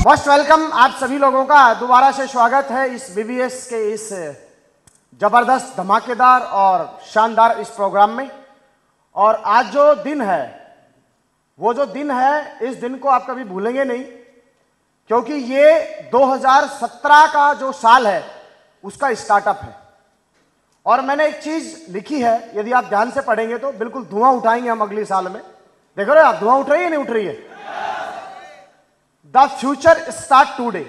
Most welcome आप सभी लोगों का दोबारा से स्वागत है इस बीबीएस के इस जबरदस्त धमाकेदार और शानदार इस प्रोग्राम में। और आज जो दिन है वो जो दिन है, इस दिन को आप कभी भूलेंगे नहीं, क्योंकि ये 2017 का जो साल है उसका स्टार्टअप है। और मैंने एक चीज लिखी है, यदि आप ध्यान से पढ़ेंगे तो बिल्कुल धुआं उठाएंगे हम अगले साल में। देखो रहे आप, धुआं उठ रही है नहीं उठ रही है? The future start today.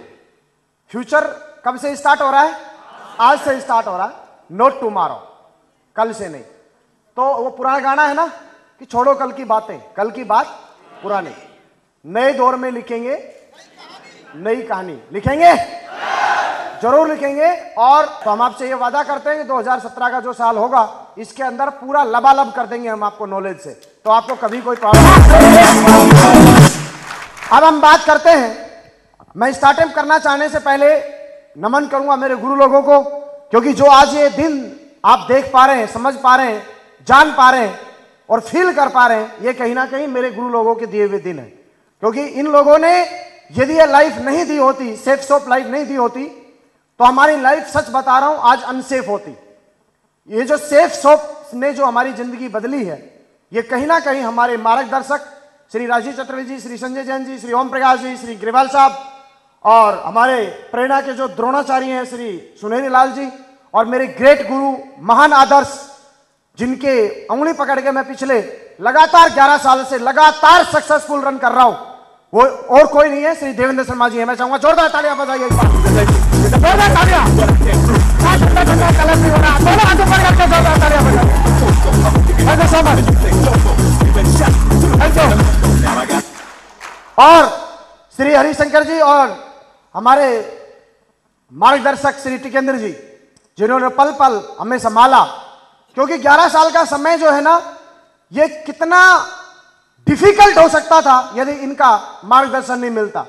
Future कब से स्टार्ट हो रहा है? आज से स्टार्ट हो रहा है, नोट टुमारो, कल से नहीं। तो वो पुराना गाना है ना कि छोड़ो कल की बातें, कल की बात पुरानी। नए दौर में लिखेंगे नई कहानी, लिखेंगे जरूर लिखेंगे। और तो हम आपसे ये वादा करते हैं कि 2017 का जो साल होगा इसके अंदर पूरा लबालब कर देंगे हम आपको नॉलेज से, तो आपको कभी कोई प्रॉब्लम। अब हम बात करते हैं, मैं स्टार्टअप करना चाहने से पहले नमन करूंगा मेरे गुरु लोगों को, क्योंकि जो आज ये दिन आप देख पा रहे हैं, समझ पा रहे हैं, जान पा रहे हैं और फील कर पा रहे हैं, ये कहीं ना कहीं मेरे गुरु लोगों के दिए हुए दिन है। क्योंकि इन लोगों ने यदि ये लाइफ नहीं दी होती, सेफ सॉफ्ट लाइफ नहीं दी होती, तो हमारी लाइफ, सच बता रहा हूं, आज अनसेफ होती। ये जो सेफ सॉफ्ट ने जो हमारी जिंदगी बदली है, ये कहीं ना कहीं हमारे मार्गदर्शक श्री राजीव चतुर्वेदी जी, श्री संजय जैन जी, श्री ओम प्रकाश जी, श्री ग्रेवाल साहब, और हमारे प्रेरणा के जो द्रोणाचार्य हैं श्री सुनहरी लाल जी, और मेरे ग्रेट गुरु महान आदर्श, जिनके उंगली पकड़ के मैं पिछले लगातार 11 साल से लगातार सक्सेसफुल रन कर रहा हूं, वो और कोई नहीं है, श्री देवेंद्र शर्मा जी है। मैं चाहूंगा जोरदार तालियां बजाइए, जोरदार तालियां। और श्री हरिशंकर जी और हमारे मार्गदर्शक श्री टिकेंद्र जी, जिन्होंने पल पल हमें संभाला। क्योंकि 11 साल का समय जो है ना, ये कितना डिफिकल्ट हो सकता था यदि इनका मार्गदर्शन नहीं मिलता।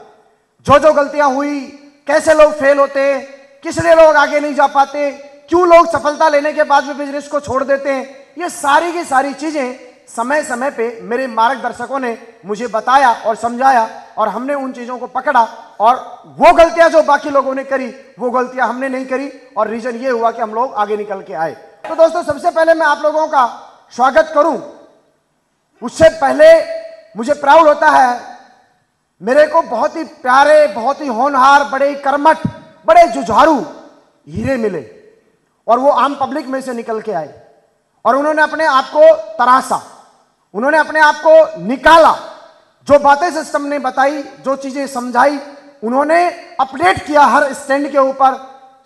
जो जो गलतियां हुई, कैसे लोग फेल होते, किस लिए लोग आगे नहीं जा पाते, क्यों लोग सफलता लेने के बाद भी बिजनेस को छोड़ देते हैं, ये सारी की सारी चीजें समय समय पे मेरे मार्गदर्शकों ने मुझे बताया और समझाया, और हमने उन चीजों को पकड़ा। और वो गलतियां जो बाकी लोगों ने करी, वो गलतियां हमने नहीं करी, और रीजन ये हुआ कि हम लोग आगे निकल के आए। तो दोस्तों, सबसे पहले मैं आप लोगों का स्वागत करूं, उससे पहले मुझे प्राउड होता है, मेरे को बहुत ही प्यारे, बहुत ही होनहार, बड़े ही कर्मठ, बड़े जुझारू हीरे मिले, और वो आम पब्लिक में से निकल के आए, और उन्होंने अपने आप को तराशा, उन्होंने अपने आप को निकाला, जो बातें सिस्टम ने बताई, जो चीजें समझाई, उन्होंने अपडेट किया हर स्टैंड के ऊपर।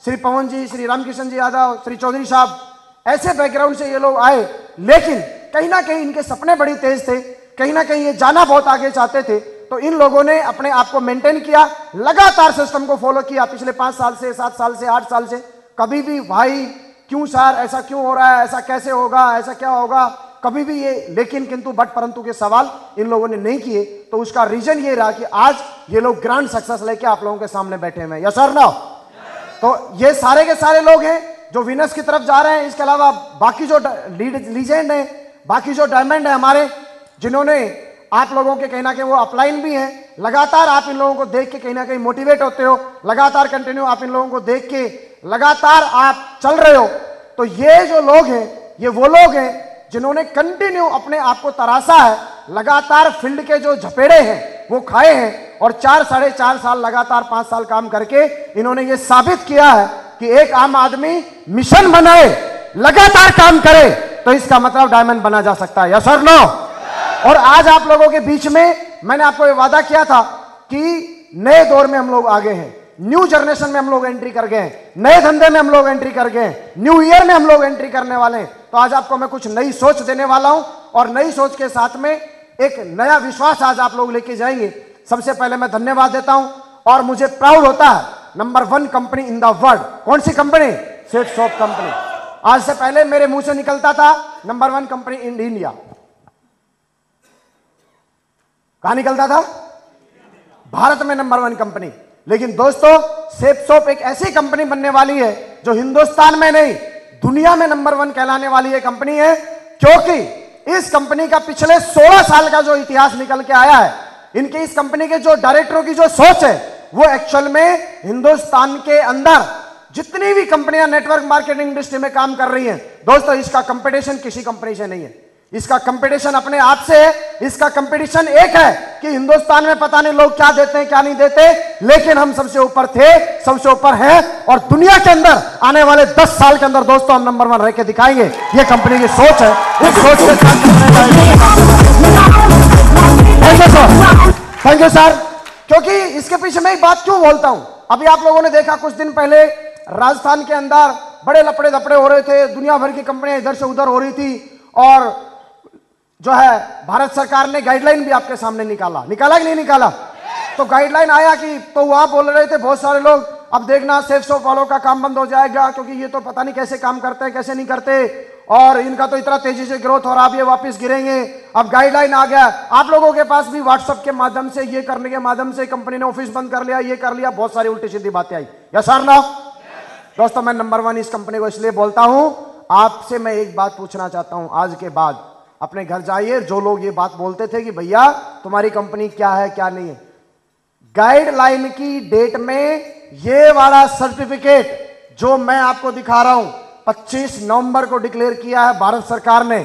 श्री पवन जी, श्री रामकिशन जी यादव, श्री चौधरी साहब, ऐसे बैकग्राउंड से ये लोग आए, लेकिन कहीं ना कहीं इनके सपने बड़ी तेज थे, कहीं ना कहीं ये जाना बहुत आगे चाहते थे। तो इन लोगों ने अपने आप को मेंटेन किया, लगातार सिस्टम को फॉलो किया पिछले 5 साल से, 7 साल से, 8 साल से। कभी भी भाई क्यों सर ऐसा क्यों हो रहा है, ऐसा कैसे होगा, ऐसा क्या होगा, कभी भी ये लेकिन किंतु बट परंतु के सवाल इन लोगों ने नहीं किए। तो उसका रीजन ये रहा कि आज ये लोग ग्रांड सक्सेस लेके आप लोगों के सामने बैठे हुए हैं। Yes sir, no? तो ये सारे के सारे लोग हैं जो विनर्स की तरफ जा रहे हैं। इसके अलावा बाकी जो लीजेंड है, बाकी जो डायमंड है हमारे, जिन्होंने आप लोगों के कहीं ना कहीं वो अपलाइन भी हैं, लगातार आप इन लोगों को देख के कहीं ना कहीं मोटिवेट होते हो, लगातार कंटिन्यू आप इन लोगों को देख के लगातार आप चल रहे हो। तो ये जो लोग हैं, ये वो लोग हैं जिन्होंने कंटिन्यू अपने आप को तराशा है, लगातार फील्ड के जो झपेड़े हैं वो खाए हैं, और 4 साढ़े 4 साल लगातार 5 साल काम करके इन्होंने ये साबित किया है कि एक आम आदमी मिशन बनाए, लगातार काम करे, तो इसका मतलब डायमंड बना जा सकता है। यस और नो? और आज आप लोगों के बीच में मैंने आपको ये वादा किया था कि नए दौर में हम लोग आगे हैं, न्यू जनरेशन में हम लोग एंट्री कर गए हैं, नए धंधे में हम लोग एंट्री कर गए हैं, न्यू ईयर में हम लोग एंट्री करने वाले हैं। तो आज आपको मैं कुछ नई सोच देने वाला हूं, और नई सोच के साथ में एक नया विश्वास आज आप लोग लेके जाएंगे। सबसे पहले मैं धन्यवाद देता हूं, और मुझे प्राउड होता है, number 1 company in the world. कौन सी कंपनी? Safe soft company. आज से पहले मेरे मुंह से निकलता था नंबर 1 कंपनी इन इंडिया। कहां निकलता था? भारत में नंबर 1 कंपनी। लेकिन दोस्तों, सेफ सॉफ्ट एक ऐसी कंपनी बनने वाली है जो हिंदुस्तान में नहीं, दुनिया में नंबर 1 कहलाने वाली ये कंपनी है। क्योंकि इस कंपनी का पिछले 16 साल का जो इतिहास निकल के आया है, इनके इस कंपनी के जो डायरेक्टरों की जो सोच है वो एक्चुअल में हिंदुस्तान के अंदर जितनी भी कंपनियां नेटवर्क मार्केटिंग इंडस्ट्री में काम कर रही हैं, दोस्तों इसका कंपटीशन किसी कंपनी से नहीं है, इसका कंपटीशन अपने आप से है। इसका कंपटीशन एक है कि हिंदुस्तान में पता नहीं लोग क्या देते हैं क्या नहीं देते, लेकिन हम सबसे ऊपर थे, सबसे ऊपर हैं, और दुनिया के अंदर आने वाले 10 साल के अंदर दोस्तों हम नंबर 1 रह के दिखाएंगे। ये कंपनी की सोच है, इस सोच के साथ थैंक यू सर। क्योंकि इसके पीछे मैं एक बात क्यों बोलता हूं, अभी आप लोगों ने देखा कुछ दिन पहले राजस्थान के अंदर बड़े लपड़े धपड़े हो रहे थे, दुनिया भर की कंपनियां इधर से उधर हो रही थी, और जो है भारत सरकार ने गाइडलाइन भी आपके सामने निकाला कि नहीं निकाला? तो गाइडलाइन आया कि तो वहां बोल रहे थे बहुत सारे लोग, अब देखना सेफ शॉप वालों का काम बंद हो जाएगा, क्योंकि ये तो पता नहीं कैसे काम करते हैं कैसे नहीं करते, और इनका तो इतना तेजी से ग्रोथ हो रहा, अब ये वापस गिरेंगे। अब गाइडलाइन आ गया, आप लोगों के पास भी व्हाट्सएप के माध्यम से, ये करने के माध्यम से कंपनी ने ऑफिस बंद कर लिया, ये कर लिया, बहुत सारी उल्टी सीधी बातें आई। यस सर ना? दोस्तों मैं नंबर 1 इस कंपनी को इसलिए बोलता हूं, आपसे मैं एक बात पूछना चाहता हूं, आज के बाद अपने घर जाइए, जो लोग ये बात बोलते थे कि भैया तुम्हारी कंपनी क्या है क्या नहीं है, गाइडलाइन की डेट में ये वाला सर्टिफिकेट जो मैं आपको दिखा रहा हूं 25 नवंबर को डिक्लेयर किया है भारत सरकार ने,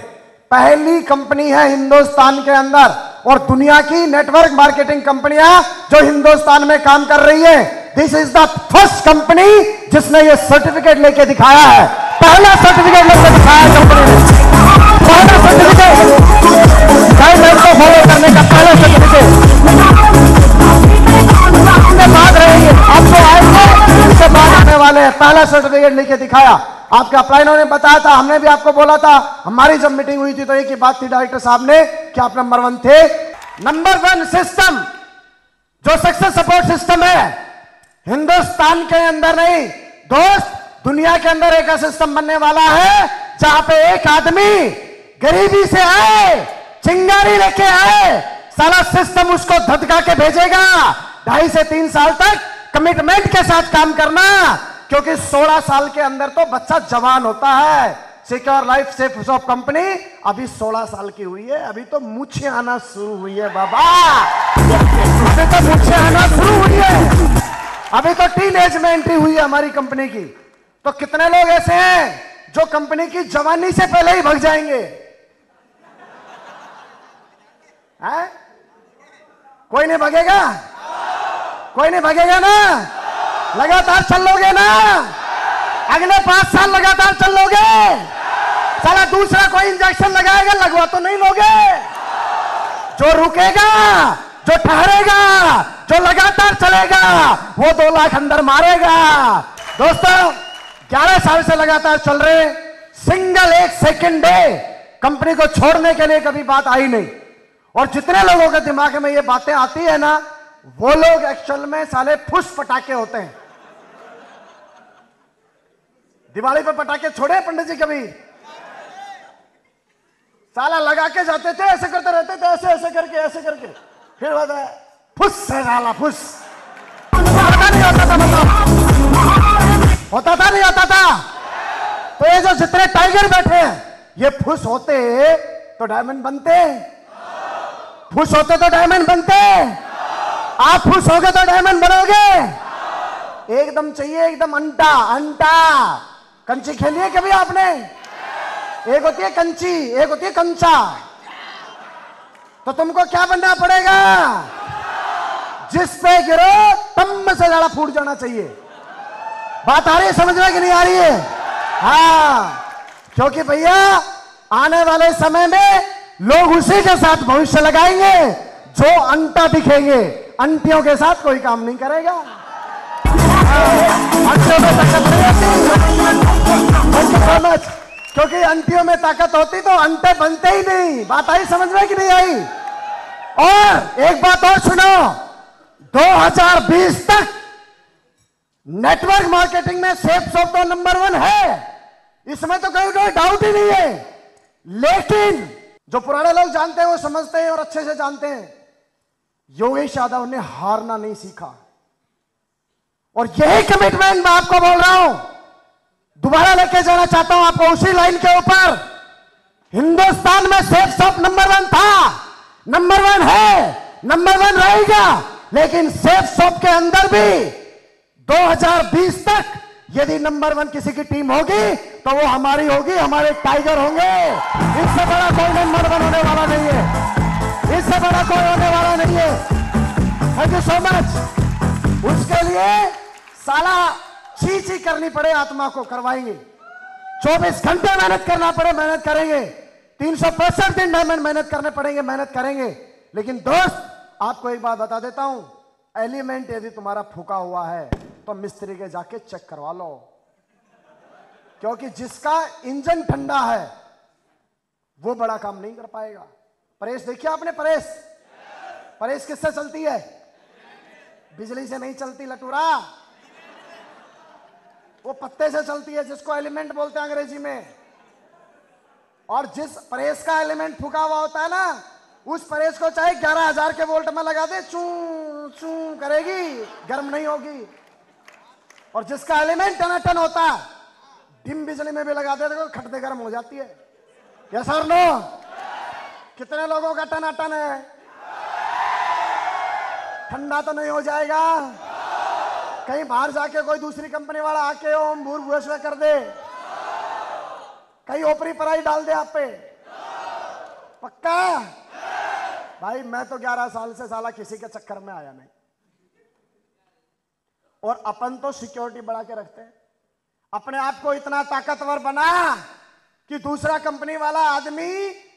पहली कंपनी है हिंदुस्तान के अंदर और दुनिया की नेटवर्क मार्केटिंग कंपनियां जो हिंदुस्तान में काम कर रही है। This is the first company जिसने ये सर्टिफिकेट लेके दिखाया है, पहला सर्टिफिकेट लेके दिखाया है कंपनी ने, पहला सर्टिफिकेट गाइडलाइन को फॉलो करने का पहला सर्टिफिकेट। बात रहेंगे आप तो आएंगे, इससे बात आने वाले हैं, पहला सर्टिफिकेट लेके दिखाया। आपके अपलाइनों ने बताया था, हमने भी आपको बोला था, हमारी जब मीटिंग हुई थी तो एक ही बात थी डायरेक्टर साहब ने कि आप नंबर 1 थे। नंबर 1 सिस्टम जो सक्सेस सपोर्ट सिस्टम है हिंदुस्तान के अंदर नहीं दोस्त, दुनिया के अंदर एक सिस्टम बनने वाला है जहां पे एक आदमी गरीबी से आए, चिंगारी लेके आए, सारा सिस्टम उसको धधका के भेजेगा। 2.5 से 3 साल तक कमिटमेंट के साथ काम करना, क्योंकि 16 साल के अंदर तो बच्चा जवान होता है। Secure life safe shop company अभी 16 साल की हुई है, अभी तो मूछें आना शुरू हुई है बाबा, अभी तो मूछें आना शुरू हुई है, अभी तो टीनेज में एंट्री हुई है हमारी कंपनी की। तो कितने लोग ऐसे हैं जो कंपनी की जवानी से पहले ही भाग जाएंगे? है? कोई नहीं भागेगा? कोई नहीं भागेगा ना? लगातार चलोगे ना? अगले 5 साल लगातार चलोगे? साला दूसरा कोई इंजेक्शन लगाएगा, लगवा तो नहीं लोगे? जो रुकेगा, जो ठहरेगा, जो लगातार चलेगा, वो 2 लाख अंदर मारेगा। दोस्तों 11 साल से लगातार चल रहे, सिंगल एक सेकंड डे कंपनी को छोड़ने के लिए कभी बात आई नहीं। और जितने लोगों के दिमाग में ये बातें आती है ना, वो लोग एक्चुअल में साले फुस पटाखे होते हैं। दिवाली पर पटाखे छोड़े पंडित जी कभी? साला लगा के जाते थे, ऐसे करते रहते थे, ऐसे ऐसे करके फिर होता है फुस से साला फुस। होता नहीं होता था, मतलब होता था नहीं होता था। तो ये जो जितने टाइगर बैठे हैं ये फुस होते तो डायमंड बनते, फुस होते तो डायमंड बनते। आप खुश होगे तो डायमंड बनोगे। एकदम चाहिए, एकदम अंटा अंटा। कंची खेली है कभी आपने? एक होती है कंची, एक होती है कंचा। तो तुमको क्या बनना पड़ेगा? जिस पे गिरो तम से ज्यादा फूट जाना चाहिए। बात आ रही है समझ में कि नहीं आ रही है? हाँ, क्योंकि भैया आने वाले समय में लोग उसी के साथ भविष्य लगाएंगे जो अंटा दिखेंगे, अंटियों के साथ कोई काम नहीं करेगा। अंटियों में ताकत नहीं, क्योंकि अंटियों में ताकत होती तो अंटे बनते ही नहीं। बात आई समझ में कि नहीं आई? और एक बात और सुनो, 2020 तक नेटवर्क मार्केटिंग में सेफ शॉप तो नंबर 1 है, इसमें तो कोई डाउट ही नहीं है। लेकिन जो पुराने लोग जानते हैं वो समझते हैं और अच्छे से जानते हैं, योगेश यादव ने हारना नहीं सीखा। और यही कमिटमेंट मैं आपको बोल रहा हूं, दोबारा लेके जाना चाहता हूं आपको उसी लाइन के ऊपर। हिंदुस्तान में सेफ शॉप नंबर 1 था, नंबर 1 है, नंबर 1 रहेगा। लेकिन सेफ शॉप के अंदर भी 2020 तक यदि नंबर 1 किसी की टीम होगी तो वो हमारी होगी, हमारे टाइगर होंगे। इससे बड़ा कोई नंबर 1 होने वाला नहीं है, इससे बड़ा कोई होने वाला नहीं है। Thank you so much. उसके लिए साला ची करनी पड़े आत्मा को करवाएंगे, 24 घंटे मेहनत करना पड़े मेहनत करेंगे, 365 दिन डायमंड मेहनत करने पड़ेंगे मेहनत करेंगे। लेकिन दोस्त आपको एक बात बता देता हूं, एलिमेंट यदि तुम्हारा फूका हुआ है तो मिस्त्री के जाके चेक करवा लो, क्योंकि जिसका इंजन ठंडा है वो बड़ा काम नहीं कर पाएगा। प्रेस देखिए आपने, प्रेस किससे चलती है? बिजली से नहीं चलती लटूरा, वो पत्ते से चलती है, जिसको एलिमेंट बोलते हैं अंग्रेजी में। और जिस प्रेस का एलिमेंट फूका हुआ होता है ना, उस प्रेस को चाहे 11,000 के वोल्ट में लगा दे, चू चू करेगी, गर्म नहीं होगी। और जिसका एलिमेंट टनाटन होता है, डिम बिजली में भी लगा दे तो खटते गर्म हो जाती है। यस और नो? कितने लोगों का टनाटन है? ठंडा तो नहीं हो जाएगा? कहीं बाहर जाके कोई दूसरी कंपनी वाला आके ओम भूर भुवस्व कर दे, कहीं ओपरी पराई डाल दे आप पे? पक्का? भाई मैं तो 11 साल से साला किसी के चक्कर में आया नहीं। और अपन तो सिक्योरिटी बढ़ा के रखते हैं, अपने आप को इतना ताकतवर बना कि दूसरा कंपनी वाला आदमी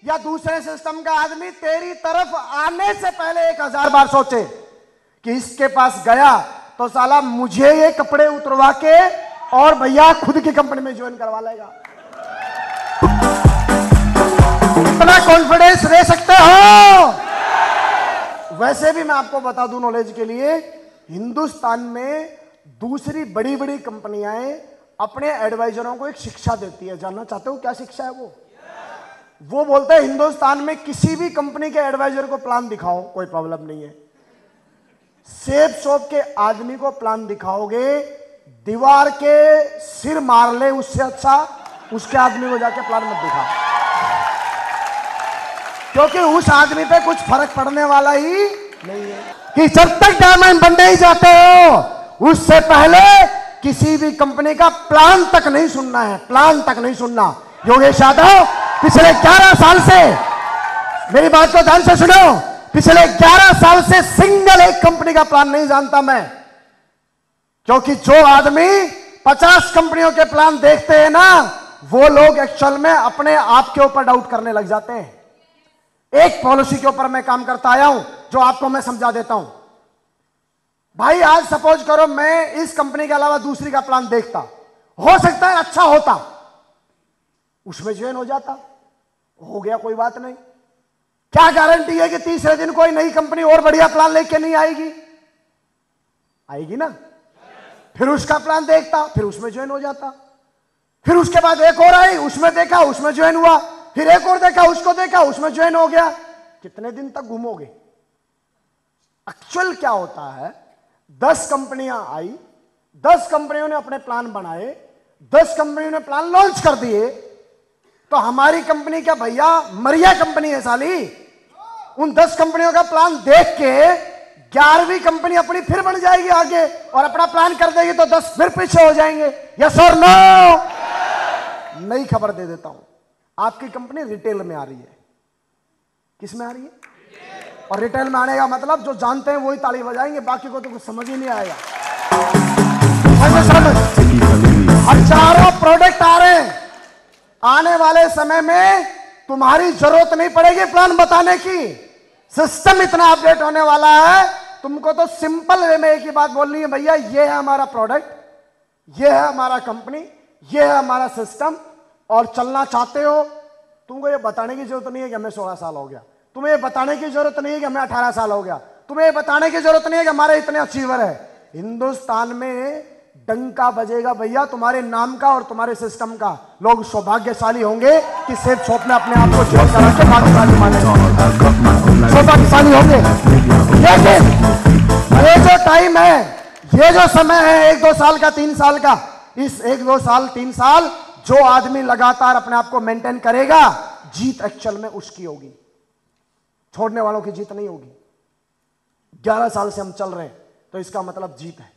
या दूसरे सिस्टम का आदमी तेरी तरफ आने से पहले 1000 बार सोचे कि इसके पास गया तो साला मुझे ये कपड़े उतरवा के और भैया खुद की कंपनी में ज्वाइन करवा लेगा। इतना कॉन्फिडेंस ले सकते हो? वैसे भी मैं आपको बता दूं नॉलेज के लिए, हिंदुस्तान में दूसरी बड़ी बड़ी कंपनियां अपने एडवाइजरों को एक शिक्षा देती है। जानना चाहते हो क्या शिक्षा है वो बोलते हैं हिंदुस्तान में किसी भी कंपनी के एडवाइजर को प्लान दिखाओ, कोई प्रॉब्लम नहीं है। सेफ शॉप के आदमी को प्लान दिखाओगे, दीवार के सिर मार ले, उससे अच्छा उसके आदमी को जाके प्लान मत दिखा, क्योंकि उस आदमी पे कुछ फर्क पड़ने वाला ही नहीं है। कि जब तक डायमंड बनने ही जाते हो उससे पहले किसी भी कंपनी का प्लान तक नहीं सुनना है, प्लान तक नहीं सुनना। योगेश यादव पिछले 11 साल से, मेरी बात को ध्यान से सुनो, पिछले 11 साल से सिंगल एक कंपनी का प्लान नहीं जानता मैं, क्योंकि जो आदमी 50 कंपनियों के प्लान देखते हैं ना, वो लोग एक्चुअल में अपने आप के ऊपर डाउट करने लग जाते हैं। एक पॉलिसी के ऊपर मैं काम करता आया हूं जो आपको मैं समझा देता हूं। भाई आज सपोज करो मैं इस कंपनी के अलावा दूसरी का प्लान देखता, हो सकता है अच्छा होता, उसमें ज्वाइन हो जाता, हो गया कोई बात नहीं। क्या गारंटी है कि तीसरे दिन कोई नई कंपनी और बढ़िया प्लान लेके नहीं आएगी? आएगी ना। फिर उसका प्लान देखता, फिर उसमें ज्वाइन हो जाता, फिर उसके बाद एक और आई, उसमें देखा, उसमें ज्वाइन हुआ, फिर एक और देखा, उसको देखा, उसमें ज्वाइन हो गया। कितने दिन तक घूमोगे? एक्चुअल क्या होता है, 10 कंपनियां आई, 10 कंपनियों ने अपने प्लान बनाए, 10 कंपनियों ने प्लान लॉन्च कर दिए, तो हमारी कंपनी क्या भैया मरिया कंपनी है साली? उन 10 कंपनियों का प्लान देख के 11वीं कंपनी अपनी फिर बन जाएगी आगे और अपना प्लान कर देगी, तो 10 फिर पीछे हो जाएंगे। यस और नो? नई खबर दे देता हूं, आपकी कंपनी रिटेल में आ रही है। किस में आ रही है? और रिटेल में आने का मतलब जो जानते हैं वही ताली बजाएंगे, बाकी को तो कुछ समझ ही नहीं आएगा। अब चारों प्रोडक्ट आ रहे हैं, आने वाले समय में तुम्हारी जरूरत नहीं पड़ेगी प्लान बताने की, सिस्टम इतना अपडेट होने वाला है, तुमको तो सिंपल वे में एक ही बात बोलनी है, भैया ये है हमारा प्रोडक्ट, ये है हमारा कंपनी, ये है हमारा सिस्टम, और चलना चाहते हो। तुमको ये बताने की जरूरत नहीं है कि हमें 16 साल हो गया, तुम्हें ये बताने की जरूरत नहीं है कि हमें 18 साल हो गया, तुम्हें ये बताने की जरूरत नहीं है कि हमारे इतने अचीवर है। हिंदुस्तान में डंका बजेगा भैया तुम्हारे नाम का और तुम्हारे सिस्टम का। लोग सौभाग्यशाली होंगे कि सेफ शॉप में अपने आप को ज्वाइन करा के भाग्यशाली मानेंगे, सौभाग्यशाली होंगे। लेकिन ये जो टाइम है, ये जो समय है 1-2 साल का, 3 साल का, इस 1-2 साल 3 साल जो आदमी लगातार अपने आप को मेंटेन करेगा, जीत एक्चुअल में उसकी होगी, छोड़ने वालों की जीत नहीं होगी। 11 साल से हम चल रहे हैं, तो इसका मतलब जीत है।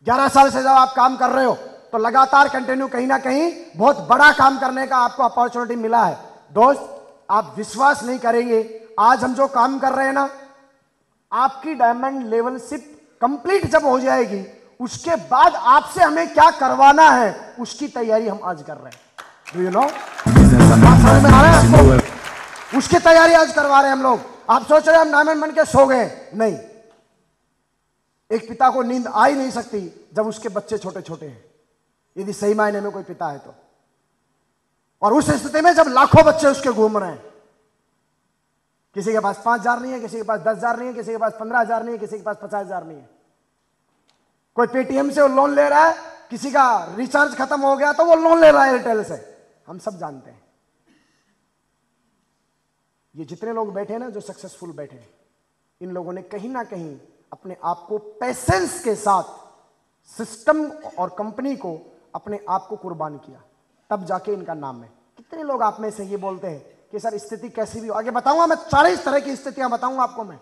11 साल से जब आप काम कर रहे हो तो लगातार कंटिन्यू कहीं ना कहीं बहुत बड़ा काम करने का आपको अपॉर्चुनिटी मिला है। दोस्त, आप विश्वास नहीं करेंगे, आज हम जो काम कर रहे हैं ना, आपकी डायमंड लेवलशिप कंप्लीट जब हो जाएगी, उसके बाद आपसे हमें क्या करवाना है उसकी तैयारी हम आज कर रहे हैं। Do you know? समझ में आ रहा है आपको? उसकी तैयारी आज करवा रहे हैं हम लोग। आप सोच रहे हैं हम डायमंड बन के सो गए, नहीं। एक पिता को नींद आ ही नहीं सकती जब उसके बच्चे छोटे छोटे हैं, यदि सही मायने में कोई पिता है तो। और उस स्थिति में जब लाखों बच्चे उसके घूम रहे हैं, किसी के पास 5,000 नहीं है, किसी के पास 10,000 नहीं है, किसी के पास 15,000 नहीं है, किसी के पास 50,000 नहीं है। कोई पेटीएम से वो लोन ले रहा है, किसी का रिचार्ज खत्म हो गया तो वो लोन ले रहा है एयरटेल से। हम सब जानते हैं। ये जितने लोग बैठे हैं ना, जो सक्सेसफुल बैठे हैं, इन लोगों ने कहीं ना कहीं अपने आप को पेशेंस के साथ सिस्टम और कंपनी को अपने आप को कुर्बान किया, तब जाके इनका नाम है। कितने लोग आप में से ये बोलते हैं कि सर स्थिति कैसी भी हो, आगे बताऊंगा मैं 40 तरह की स्थितियां बताऊंगा आपको मैं,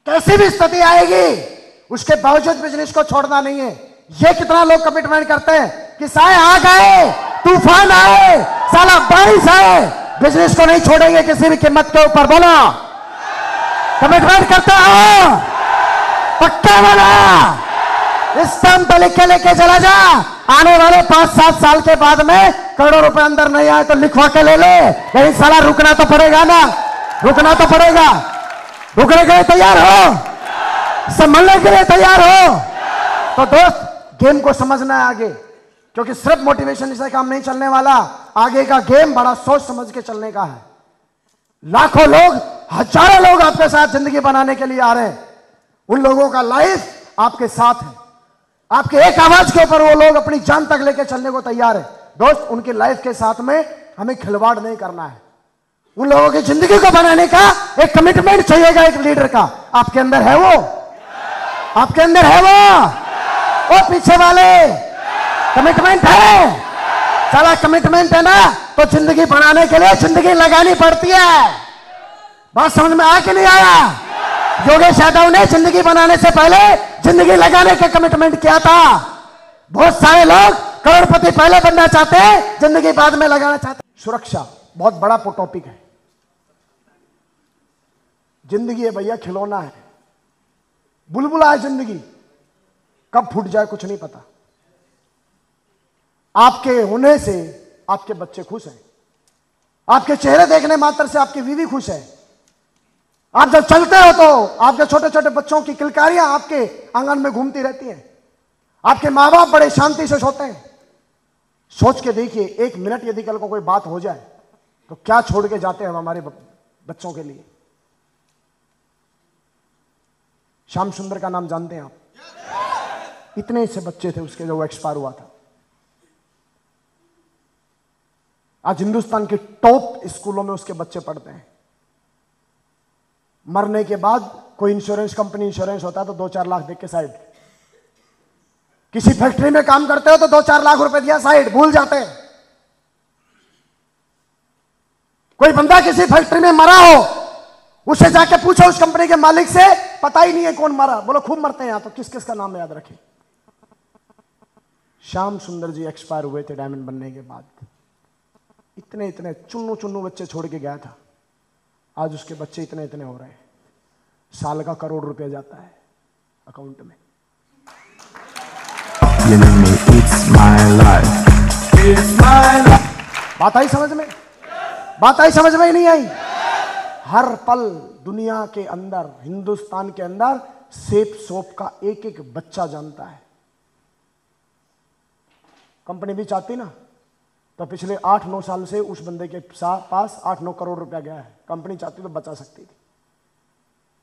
कैसी भी स्थिति आएगी उसके बावजूद बिजनेस को छोड़ना नहीं है। ये कितना लोग कमिटमेंट करते हैं कि साए आ गए, तूफान आए, साला बारिश आए, बिजनेस को नहीं छोड़ेंगे किसी भी कीमत के ऊपर। बोलो, कमिटमेंट करते हो? पक्का बोला। इस टाइम पे लिख के लेके चला जा, आने वाले 5-7 साल के बाद में करोड़ों रुपए अंदर नहीं आए तो लिखवा के ले ले, लेकिन साला रुकना तो पड़ेगा ना, रुकना तो पड़ेगा। रुकने के लिए तैयार हो? संभलने के लिए तैयार हो? तो दोस्त, गेम को समझना है आगे, क्योंकि सिर्फ मोटिवेशन से काम नहीं चलने वाला। आगे का गेम बड़ा सोच समझ के चलने का है। लाखों लोग, हजारों लोग आपके साथ जिंदगी बनाने के लिए आ रहे हैं। उन लोगों का लाइफ आपके साथ है। आपके एक आवाज के ऊपर वो लोग अपनी जान तक लेके चलने को तैयार है। दोस्त, उनकी लाइफ के साथ में हमें खिलवाड़ नहीं करना है। उन लोगों की जिंदगी को बनाने का एक कमिटमेंट चाहिएगा एक लीडर का। आपके अंदर है वो? आपके अंदर है वो पीछे वाले कमिटमेंट है? सारा कमिटमेंट है ना, तो जिंदगी बनाने के लिए जिंदगी लगानी पड़ती है। बात समझ में आ के नहीं आया? योगेश यादव ने जिंदगी बनाने से पहले जिंदगी लगाने का कमिटमेंट किया था। बहुत सारे लोग करोड़पति पहले बनना चाहते हैं, जिंदगी बाद में लगाना चाहते हैं। सुरक्षा बहुत बड़ा टॉपिक है। जिंदगी है भैया, खिलौना है, बुलबुला है जिंदगी, कब फूट जाए कुछ नहीं पता। आपके होने से आपके बच्चे खुश हैं, आपके चेहरे देखने मात्र से आपकी बीवी खुश है। आप जब चलते हो तो आपके छोटे छोटे बच्चों की किलकारियां आपके आंगन में घूमती रहती हैं। आपके माँ बाप बड़े शांति से सोते हैं। सोच के देखिए, एक मिनट यदि कल को कोई बात हो जाए तो क्या छोड़ के जाते हैं हम हमारे बच्चों के लिए। श्याम सुंदर का नाम जानते हैं आप? इतने से बच्चे थे उसके, जो वो एक्सपायर हुआ था। आज हिंदुस्तान के टॉप स्कूलों में उसके बच्चे पढ़ते हैं। मरने के बाद कोई इंश्योरेंस कंपनी इंश्योरेंस होता है तो 2-4 लाख देख के साइड। किसी फैक्ट्री में काम करते हो तो 2-4 लाख रुपए दिया साइड, भूल जाते हैं। कोई बंदा किसी फैक्ट्री में मरा हो, उससे जाके पूछो उस कंपनी के मालिक से, पता ही नहीं है कौन मरा। बोलो खूब मरते हैं यहां, तो किस किस का नाम याद रखे। श्याम सुंदर जी एक्सपायर हुए थे डायमंड बनने के बाद। इतने इतने चुन्नू चुन्नू बच्चे छोड़ के गया था। आज उसके बच्चे इतने इतने हो रहे हैं। साल का करोड़ रुपया जाता है अकाउंट में। बात आई समझ में? बात आई समझ में ही नहीं आई? हर पल दुनिया के अंदर, हिंदुस्तान के अंदर सेफ सोप का एक एक बच्चा जानता है। कंपनी भी चाहती ना तो पिछले 8-9 साल से उस बंदे के पास 8-9 करोड़ रुपया गया है। कंपनी चाहती तो बचा सकती थी।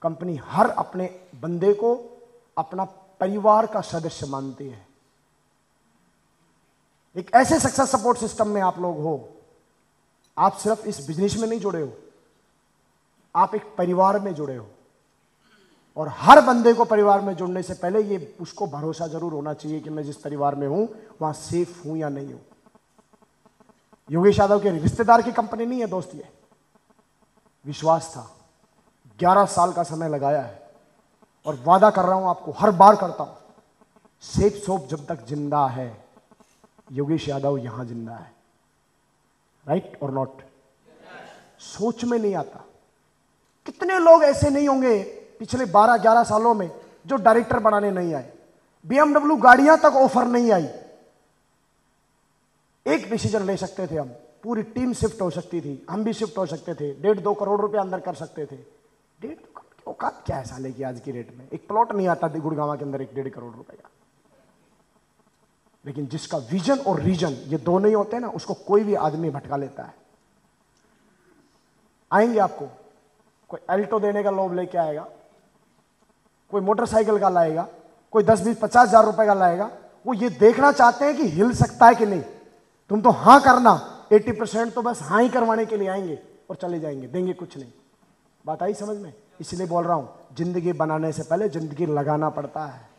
कंपनी हर अपने बंदे को अपना परिवार का सदस्य मानती है। एक ऐसे सक्सेस सपोर्ट सिस्टम में आप लोग हो। आप सिर्फ इस बिजनेस में नहीं जुड़े हो, आप एक परिवार में जुड़े हो। और हर बंदे को परिवार में जुड़ने से पहले ये उसको भरोसा जरूर होना चाहिए कि मैं जिस परिवार में हूं वहां सेफ हूं या नहीं हूं। योगेश यादव के रिश्तेदार की कंपनी नहीं है दोस्त, ये विश्वास था। 11 साल का समय लगाया है और वादा कर रहा हूं आपको, हर बार करता हूं, सेफ सोप जब तक जिंदा है, योगेश यादव यहां जिंदा है। राइट और नॉट? सोच में नहीं आता। कितने लोग ऐसे नहीं होंगे पिछले 12-11 सालों में जो डायरेक्टर बनाने नहीं आए, BMW गाड़ियां तक ऑफर नहीं आई। एक डिसीजन ले सकते थे हम, पूरी टीम शिफ्ट हो सकती थी, हम भी शिफ्ट हो सकते थे, 1.5-2 करोड़ रुपए अंदर कर सकते थे। 1.5 औकात क्या है साले की आज की रेट में? एक प्लॉट नहीं आता गुड़गांव के अंदर 1-1.5 करोड़ रुपए का। लेकिन जिसका विजन और रीजन ये दोनों ही होते हैं ना, उसको कोई भी आदमी भटका लेता है। आएंगे आपको, कोई एल्टो देने का लोभ लेके आएगा, कोई मोटरसाइकिल का लाएगा, कोई 10-20-50 हजार रुपए का लाएगा। वो ये देखना चाहते हैं कि हिल सकता है कि नहीं। तुम तो हां करना, 80% तो बस हां ही करवाने के लिए आएंगे और चले जाएंगे, देंगे कुछ नहीं। बात आई समझ में? इसलिए बोल रहा हूं, जिंदगी बनाने से पहले जिंदगी लगाना पड़ता है।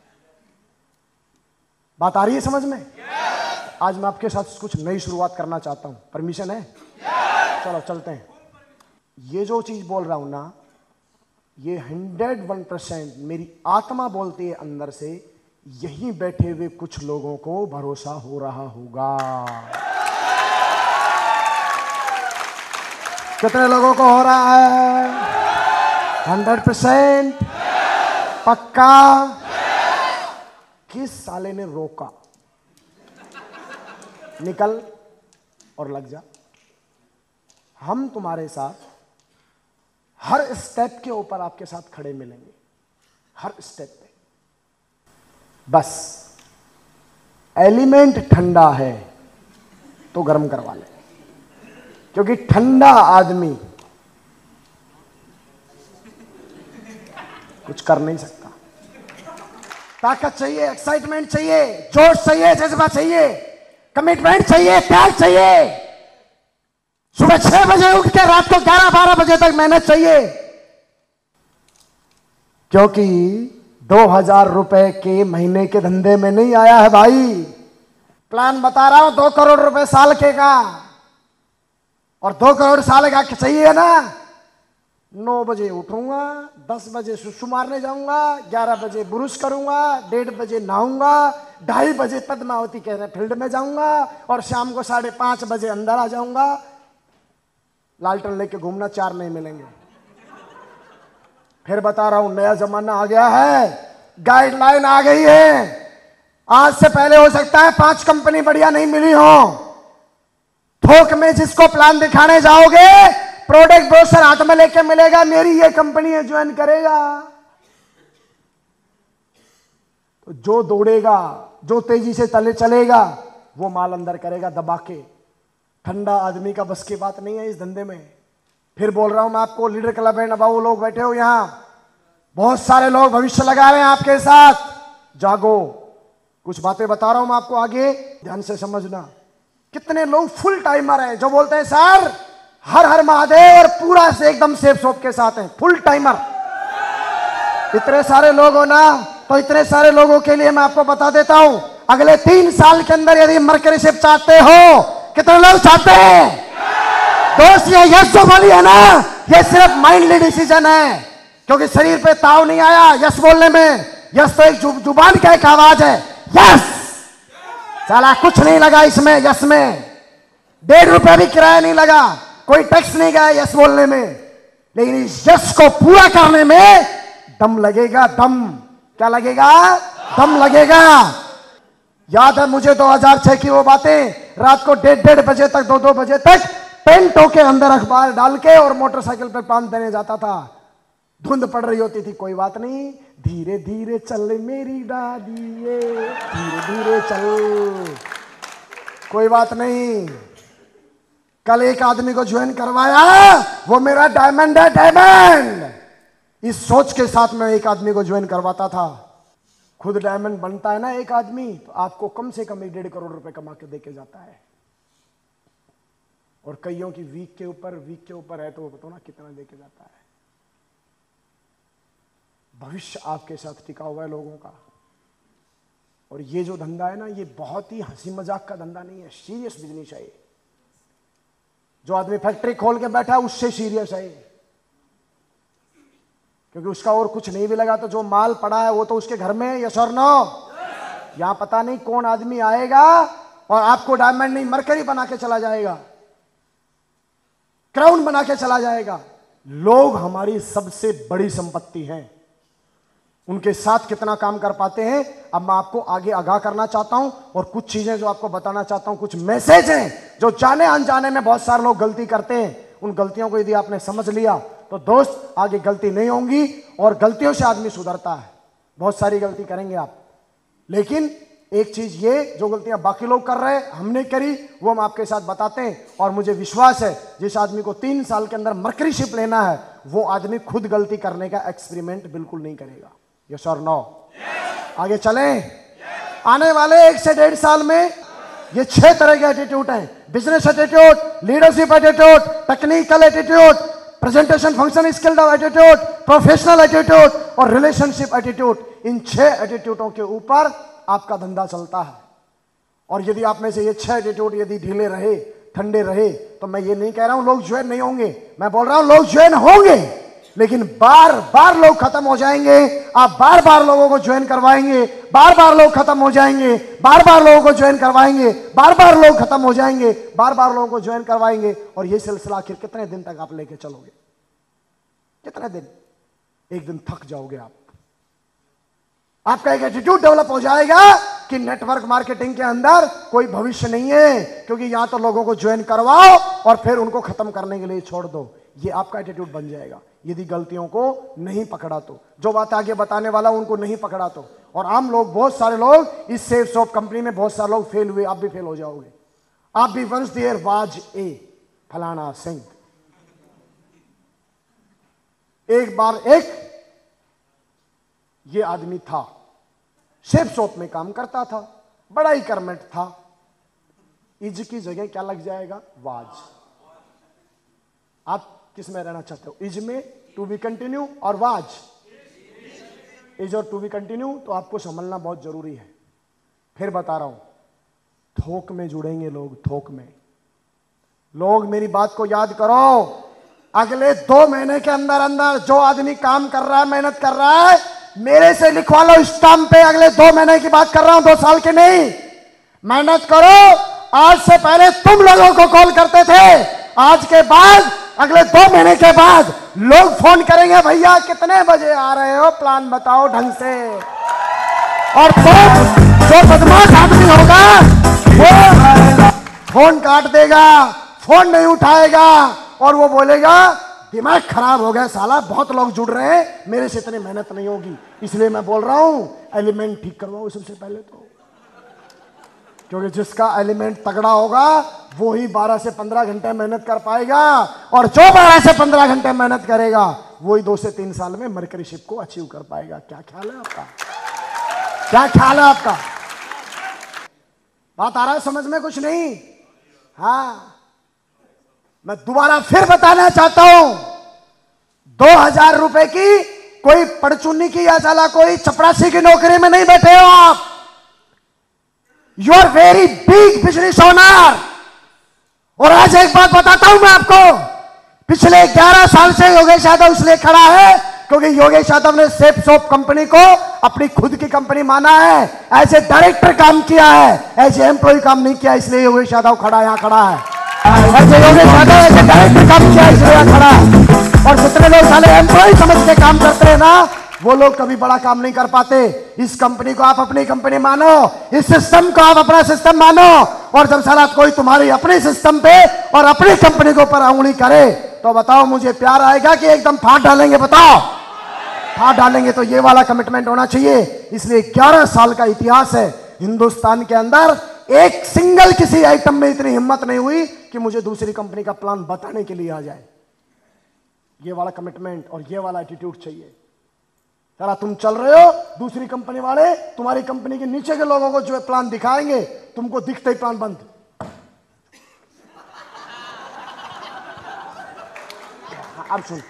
बात आ रही है समझ में? आज मैं आपके साथ कुछ नई शुरुआत करना चाहता हूं, परमिशन है? चलो चलते हैं। ये जो चीज बोल रहा हूं ना, ये 101% मेरी आत्मा बोलती है अंदर से, यहीं बैठे हुए कुछ लोगों को भरोसा हो रहा होगा। कितने लोगों को हो रहा है? 100% पक्का? किस साले ने रोका? निकल और लग जा। हम तुम्हारे साथ हर स्टेप के ऊपर आपके साथ खड़े मिलेंगे, हर स्टेप पे। बस एलिमेंट ठंडा है तो गर्म करवा ले, क्योंकि ठंडा आदमी कुछ कर नहीं सकता। ताकत चाहिए, एक्साइटमेंट चाहिए, जोश चाहिए, जज्बा चाहिए, कमिटमेंट चाहिए, त्याग चाहिए। सुबह 6 बजे उठ के रात को 11-12 बजे तक मेहनत चाहिए, क्योंकि 2000 रुपए के महीने के धंधे में नहीं आया है भाई। प्लान बता रहा हूं, 2 करोड़ रुपए साल के का, और 2 करोड़ साल का चाहिए ना। 9 बजे उठूंगा, 10 बजे सुसु मारने जाऊंगा, 11 बजे ब्रुश करूंगा, 1:30 बजे नहाऊंगा, 2:30 बजे पद्मावती कह रहे फील्ड में जाऊंगा, और शाम को 5:30 बजे अंदर आ जाऊंगा। लालटेन लेके घूमना, 4 नहीं मिलेंगे। फिर बता रहा हूं, नया जमाना आ गया है, गाइडलाइन आ गई है। आज से पहले हो सकता है 5 कंपनी बढ़िया नहीं मिली हो। थोक में जिसको प्लान दिखाने जाओगे, प्रोडक्ट ब्रोशर हाथ में लेके मिलेगा, मेरी ये कंपनी है, ज्वाइन करेगा। तो जो दौड़ेगा, जो तेजी से चलेगा, वो माल अंदर करेगा दबा के। ठंडा आदमी का बस की बात नहीं है इस धंधे में। फिर बोल रहा हूं मैं आपको, लीडर क्लब है नवाबू लोग बैठे हो यहां, बहुत सारे लोग भविष्य लगा रहे हैं आपके साथ। जागो, कुछ बातें बता रहा हूं मैं आपको, आगे ध्यान से समझना। कितने लोग फुल टाइमर हैं जो बोलते हैं सर हर हर महादेव और पूरा से एकदम सेफ सोप के साथ हैं, फुल टाइमर। इतने सारे लोग हो ना, तो इतने सारे लोगों के लिए मैं आपको बता देता हूं, अगले 3 साल के अंदर यदि मर्करी शिफ्ट चाहते हो, कितने लोग चाहते हैं? दोस्त ये यस जो बोली है ना, ये सिर्फ माइंडली डिसीजन है, क्योंकि शरीर पे ताव नहीं आया यस बोलने में। यस तो एक जुबान का एक आवाज है, यस। साला कुछ नहीं लगा इसमें, यस में 1.5 रुपए भी किराया नहीं लगा, कोई टैक्स नहीं गया यस बोलने में। लेकिन इस यस को पूरा करने में दम लगेगा, दम। क्या लगेगा? दम लगेगा। याद है मुझे 2006 की वो बातें, रात को 1:30 बजे तक, 2-2 बजे तक पेंटों के अंदर अखबार डाल के और मोटरसाइकिल पे पान देने जाता था। धुंध पड़ रही होती थी, कोई बात नहीं, धीरे धीरे चल मेरी डालिए, धीरे धीरे चल, कोई बात नहीं। कल एक आदमी को ज्वाइन करवाया, वो मेरा डायमंड है, डायमंड। इस सोच के साथ मैं एक आदमी को ज्वाइन करवाता था। खुद डायमंड बनता है ना एक आदमी, तो आपको कम से कम 1.5 करोड़ रुपए कमा के देके जाता है। और कईयों की वीक के ऊपर है, तो वो बताओ ना कितना देके जाता है। भविष्य आपके साथ टिका हुआ है लोगों का। और ये जो धंधा है ना, ये बहुत ही हंसी मजाक का धंधा नहीं है, सीरियस बिजनेस है। जो आदमी फैक्ट्री खोल के बैठा है उससे सीरियस है, क्योंकि उसका और कुछ नहीं भी लगा तो जो माल पड़ा है वो तो उसके घर में है। यस और नो? यहां पता नहीं कौन आदमी आएगा और आपको डायमंड नहीं मरकरी बना के चला जाएगा, क्राउन बना के चला जाएगा। लोग हमारी सबसे बड़ी संपत्ति हैं, उनके साथ कितना काम कर पाते हैं अब मैं आपको आगे आगाह करना चाहता हूं। और कुछ चीजें जो आपको बताना चाहता हूं, कुछ मैसेज हैं जो जाने अनजाने में बहुत सारे लोग गलती करते हैं। उन गलतियों को यदि आपने समझ लिया तो दोस्त आगे गलती नहीं होंगी, और गलतियों से आदमी सुधरता है। बहुत सारी गलती करेंगे आप, लेकिन एक चीज ये, जो गलतियां बाकी लोग कर रहे हैं हमने करी, वो हम आपके साथ बताते हैं। और मुझे विश्वास है जिस आदमी को 3 साल के अंदर मर्करीशिप लेना है वो आदमी खुद गलती करने का एक्सपेरिमेंट बिल्कुल नहीं करेगा। यस और नो? आगे चलें। आने वाले 1 से 1.5 साल में ये 6 तरह के एटीट्यूड हैं। Business attitude, leadership attitude, technical attitude, presentation function skill attitude, professional attitude और रिलेशनशिप एटीट्यूड। इन 6 एटीट्यूडों के ऊपर आपका धंधा चलता है। और यदि आप में से ये 6 एटीट्यूड यदि ढीले रहे, ठंडे रहे, तो मैं ये नहीं कह रहा हूं लोग ज्वाइन नहीं होंगे, मैं बोल रहा हूं लोग ज्वाइन होंगे, लेकिन बार बार लोग खत्म हो जाएंगे। आप बार बार लोगों को ज्वाइन करवाएंगे, बार बार लोग खत्म हो जाएंगे, बार बार लोगों को ज्वाइन करवाएंगे, बार बार लोग खत्म हो जाएंगे, बार बार लोगों को ज्वाइन करवाएंगे। और ये सिलसिला आखिर कितने दिन तक आप लेके चलोगे? कितने दिन? एक दिन थक जाओगे आप। आपका एक एटीट्यूड डेवलप हो जाएगा कि नेटवर्क मार्केटिंग के अंदर कोई भविष्य नहीं है, क्योंकि यहां तो लोगों को ज्वाइन करवाओ और फिर उनको खत्म करने के लिए छोड़ दो। ये आपका एटीट्यूड बन जाएगा यदि गलतियों को नहीं पकड़ा तो, जो बात आगे बताने वाला उनको नहीं पकड़ा तो। और आम लोग, बहुत सारे लोग इस सेफ शॉप कंपनी में बहुत सारे लोग फेल हुए, आप भी फेल हो जाओगे। आप भी वंस देयर वाज ए फलाना सिंह, एक बार एक ये आदमी था, सेफ शॉप में काम करता था, बड़ा ही कर्मठ था। इज की जगह क्या लग जाएगा? वाज। आप किस में रहना चाहते हो? इज में, टू बी कंटिन्यू, और वाज। इज और टू बी कंटिन्यू तो आपको समझना बहुत जरूरी है। फिर बता रहा हूं, थोक में जुड़ेंगे लोग, थोक में। लोग मेरी बात को याद करो, अगले 2 महीने के अंदर अंदर जो आदमी काम कर रहा है, मेहनत कर रहा है, मेरे से लिखवा लो स्टाम्प पे, अगले 2 महीने की बात कर रहा हूं, 2 साल के नहीं। मेहनत करो। आज से पहले तुम लोगों को कॉल करते थे, आज के बाद अगले 2 महीने के बाद लोग फोन करेंगे, भैया कितने बजे आ रहे हो, प्लान बताओ ढंग से। और जो बदमाश आदमी होगा वो फोन काट देगा, फोन नहीं उठाएगा और वो बोलेगा दिमाग खराब हो गया साला, बहुत लोग जुड़ रहे हैं, मेरे से इतनी मेहनत नहीं होगी। इसलिए मैं बोल रहा हूं एलिमेंट ठीक करवाओ सबसे पहले तो, क्योंकि जिसका एलिमेंट तगड़ा होगा वो ही 12 से 15 घंटे मेहनत कर पाएगा, और जो 12 से 15 घंटे मेहनत करेगा वही 2 से 3 साल में मर्करीशिप को अचीव कर पाएगा। क्या ख्याल है आपका? क्या ख्याल है आपका? बात आ रहा है समझ में? कुछ नहीं? हाँ, मैं दोबारा फिर बताना चाहता हूं, 2000 रुपए की कोई पड़चुन्नी की या साला कोई चपरासी की नौकरी में नहीं बैठे हो आप। You are very big business owner. और आज एक बात बताता हूं मैं आपको, पिछले 11 साल से योगेश यादव इसलिए खड़ा है क्योंकि योगेश यादव ने सेफ शॉप कंपनी को अपनी खुद की कंपनी माना है, एज ए डायरेक्टर काम किया है, एज ए एम्प्लॉय काम नहीं किया, इसलिए योगेश यादव खड़ा यहां खड़ा है। ऐसे योगेश यादव ऐसे डायरेक्टर काम किया इसलिए यहां खड़ा है। और जितने लोग साले एम्प्लॉय समझ के काम करते हैं ना, वो लोग कभी बड़ा काम नहीं कर पाते। इस कंपनी को आप अपनी कंपनी मानो, इस सिस्टम को आप अपना सिस्टम मानो, और जब साला कोई तुम्हारी अपने सिस्टम पे और अपनी कंपनी के ऊपर उंगली करे तो बताओ मुझे प्यार आएगा कि एकदम फाड़ डालेंगे? बताओ, फाड़ डालेंगे। तो ये वाला कमिटमेंट होना चाहिए। इसलिए 11 साल का इतिहास है हिंदुस्तान के अंदर, एक सिंगल किसी आइटम में इतनी हिम्मत नहीं हुई कि मुझे दूसरी कंपनी का प्लान बताने के लिए आ जाए। ये वाला कमिटमेंट और ये वाला एटीट्यूड चाहिए। जरा तुम चल रहे हो, दूसरी कंपनी वाले तुम्हारी कंपनी के नीचे के लोगों को जो है प्लान दिखाएंगे, तुमको दिखते ही प्लान बंद। अब सुन,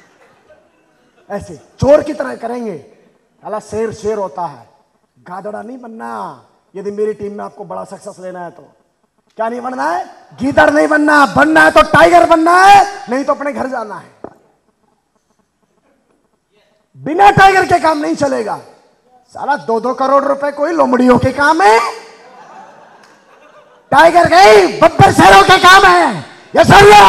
ऐसे चोर की तरह करेंगे। साला शेर शेर होता है, गादड़ा नहीं बनना। यदि मेरी टीम में आपको बड़ा सक्सेस लेना है तो क्या नहीं बनना है? गीदड़ नहीं बनना, बनना है तो टाइगर बनना है, नहीं तो अपने घर जाना है। बिना टाइगर के काम नहीं चलेगा। साला 2-2 करोड़ रुपए कोई लोमड़ियों के काम है? टाइगर गई बब्बर शेरों के काम है। ये सरिया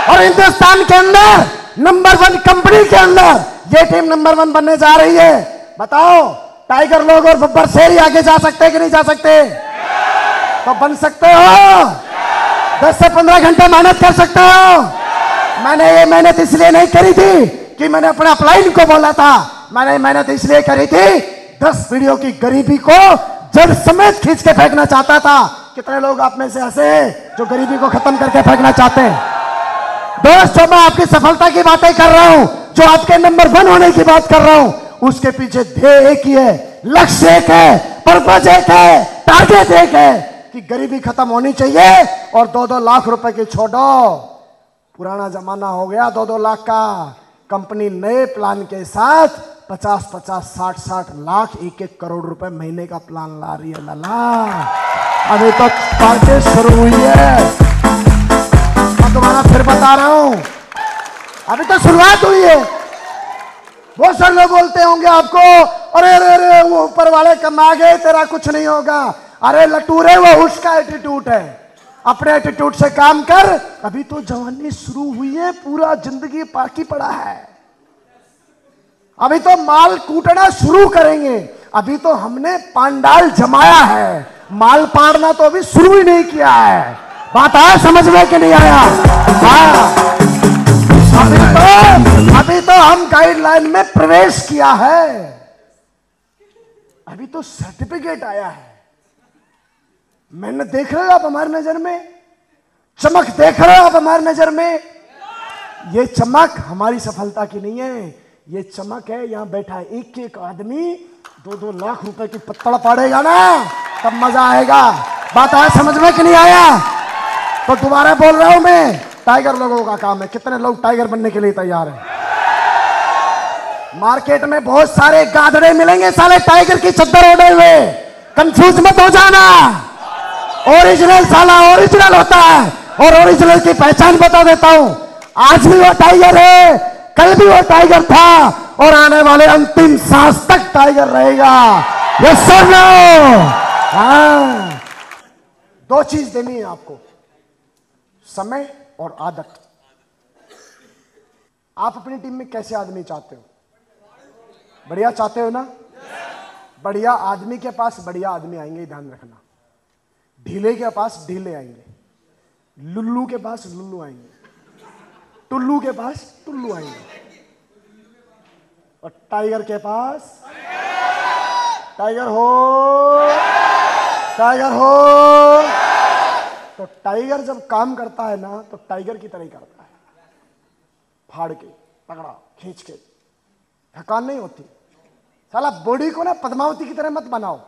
और हिंदुस्तान के अंदर नंबर 1 कंपनी के अंदर ये टीम नंबर 1 बनने जा रही है। बताओ टाइगर लोग और बब्बर शेर आगे जा सकते हैं कि नहीं जा सकते? तो बन सकते हो। 10 से 15 घंटे मेहनत कर सकते हो। मैंने ये मेहनत इसलिए नहीं करी थी कि मैंने अपने अपलाइन को बोला था। मैंने मेहनत इसलिए करी थी 10 पीढ़ियों की गरीबी को जड़ समेत खींच के फेंकना चाहता था। कितने लोग आप में से ऐसे हैं जो गरीबी को खत्म करके फेंकना चाहते हैं? दोस्तों मैं आपकी सफलता की बातें कर रहा हूं, जो आपके नंबर 1 होने की बात कर रहा हूं, उसके पीछे ध्येय एक ही है, लक्ष्य एक है, पर्पज एक है, टारगेट एक है कि गरीबी खत्म होनी चाहिए। और 2-2 लाख रुपए की छोड़ो, पुराना जमाना हो गया 2-2 लाख का। कंपनी नए प्लान के साथ 50-50, 60-60 लाख, 1-1 करोड़ रुपए महीने का प्लान ला रही है। लाला अभी तो पार्टी शुरू हुई है। मैं तुम्हारा फिर बता रहा हूं, अभी तो शुरुआत हुई है। बहुत सारे लोग बोलते होंगे आपको, अरे अरे अरे वो ऊपर वाले कमा गए, तेरा कुछ नहीं होगा। अरे लटूरे, वो उसका एटीट्यूड है। अपने एटीट्यूड से काम कर। अभी तो जवानी शुरू हुई है, पूरा जिंदगी बाकी पड़ा है। अभी तो माल कूटना शुरू करेंगे। अभी तो हमने पांडाल जमाया है, माल पाड़ना तो अभी शुरू ही नहीं किया है। बात आया समझ में कि नहीं आया? हाँ, अभी तो हम गाइडलाइन में प्रवेश किया है। अभी तो सर्टिफिकेट आया है। मैंने देख रहे हो आप हमारी नजर में, चमक देख रहे हो आप हमारी नजर में। ये चमक हमारी सफलता की नहीं है, ये चमक है यहां बैठा है एक एक आदमी 2-2 लाख रुपए की पत्तड़ पाड़ेगा ना, तब मजा आएगा। बात आया समझ में कि नहीं आया? तो दोबारा बोल रहा हूं मैं, टाइगर लोगों का काम है। कितने लोग टाइगर बनने के लिए तैयार हैं? मार्केट में बहुत सारे गाधड़े मिलेंगे साले टाइगर की चद्दर ओढ़े हुए। कंफ्यूज मत हो जाना। ओरिजिनल साला ओरिजिनल होता है, और ओरिजिनल की पहचान बता देता हूं। आज भी वो टाइगर है, कल भी वो टाइगर था, और आने वाले अंतिम सांस तक टाइगर रहेगा। Yes sir no. हाँ, 2 चीज देनी है आपको, समय और आदत। आप अपनी टीम में कैसे आदमी चाहते हो? बढ़िया चाहते हो ना? बढ़िया आदमी के पास बढ़िया आदमी आएंगे, ध्यान रखना। ढीले के पास ढीले आएंगे, लुल्लू के पास लुल्लू आएंगे, टुल्लू के पास टुल्लू आएंगे, और टाइगर के पास टाइगर हो, टाइगर हो। तो टाइगर जब काम करता है ना, तो टाइगर की तरह ही करता है, फाड़ के, तगड़ा खींच के, थकान नहीं होती। साला बॉडी को ना पद्मावती की तरह मत बनाओ।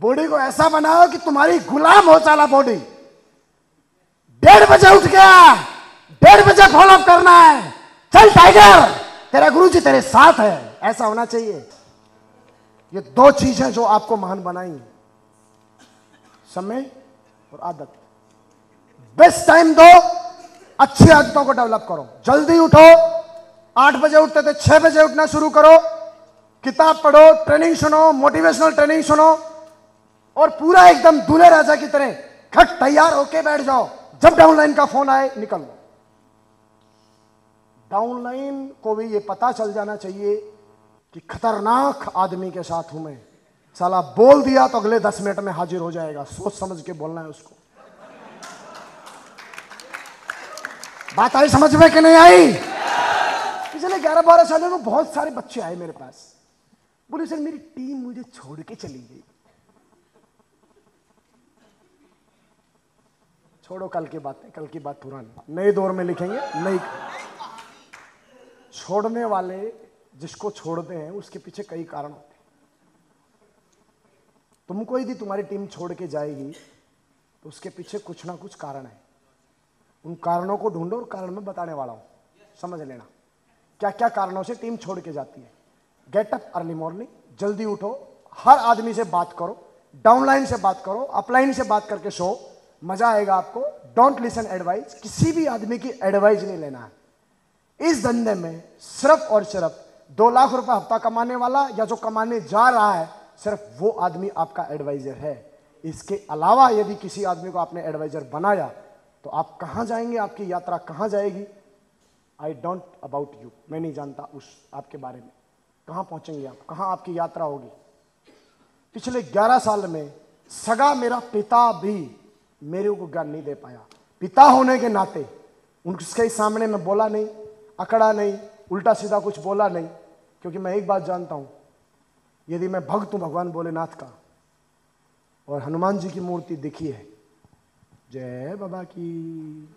बॉडी को ऐसा बनाओ कि तुम्हारी गुलाम हो साला बॉडी। 1:30 बजे उठ गया, 1:30 बजे फॉलो अप करना है। चल टाइगर, तेरा गुरुजी तेरे साथ है, ऐसा होना चाहिए। ये 2 चीजें जो आपको महान बनाएंगी, समय और आदत। बेस्ट टाइम दो, अच्छी आदतों को डेवलप करो। जल्दी उठो, 8 बजे उठते थे 6 बजे उठना शुरू करो। किताब पढ़ो, ट्रेनिंग सुनो, मोटिवेशनल ट्रेनिंग सुनो, और पूरा एकदम दूल्हे राजा की तरह खट तैयार होके बैठ जाओ। जब डाउनलाइन का फोन आए निकल लो। डाउनलाइन को भी ये पता चल जाना चाहिए कि खतरनाक आदमी के साथ हूं मैं। साला बोल दिया तो अगले 10 मिनट में हाजिर हो जाएगा। सोच समझ के बोलना है उसको। बात आई समझ में कि नहीं आई? पिछले 11-12 सालों में बहुत सारे बच्चे आए मेरे पास, बोले सर मेरी टीम मुझे छोड़ के चली गई। छोड़ो कल की बातें, कल की बात पुरानी, नए दौर में लिखेंगे नई। छोड़ने वाले जिसको छोड़ते हैं उसके पीछे कई कारण होते हैं। तुमको यदि तुम्हारी टीम छोड़ के जाएगी तो उसके पीछे कुछ ना कुछ कारण है। उन कारणों को ढूंढो और कारण में बताने वाला हूं, समझ लेना क्या क्या कारणों से टीम छोड़ के जाती है। गेट अप अर्ली मॉर्निंग, जल्दी उठो, हर आदमी से बात करो, डाउनलाइन से बात करो, अपलाइन से बात करके सो, मजा आएगा आपको। डोंट लिसन एडवाइस, किसी भी आदमी की एडवाइस नहीं लेना है। इस धंधे में सिर्फ और सिर्फ 2 लाख रुपए हफ्ता कमाने वाला या जो कमाने जा रहा है, सिर्फ वो आदमी आपका एडवाइजर है। इसके अलावा यदि किसी आदमी को आपने एडवाइजर बनाया तो आप कहां जाएंगे, आपकी यात्रा कहां जाएगी, आई डोंट अबाउट यू, मैं नहीं जानता उस आपके बारे में, कहां पहुंचेंगे आप, कहां आपकी यात्रा होगी। पिछले 11 साल में सगा मेरा पिता भी मेरे को ज्ञान नहीं दे पाया। पिता होने के नाते उनके सामने मैं बोला नहीं, अकड़ा नहीं, उल्टा सीधा कुछ बोला नहीं, क्योंकि मैं एक बात जानता हूं, यदि मैं भक्त हूं भगवान भोलेनाथ का और हनुमान जी की मूर्ति दिखी है, जय बाबा की,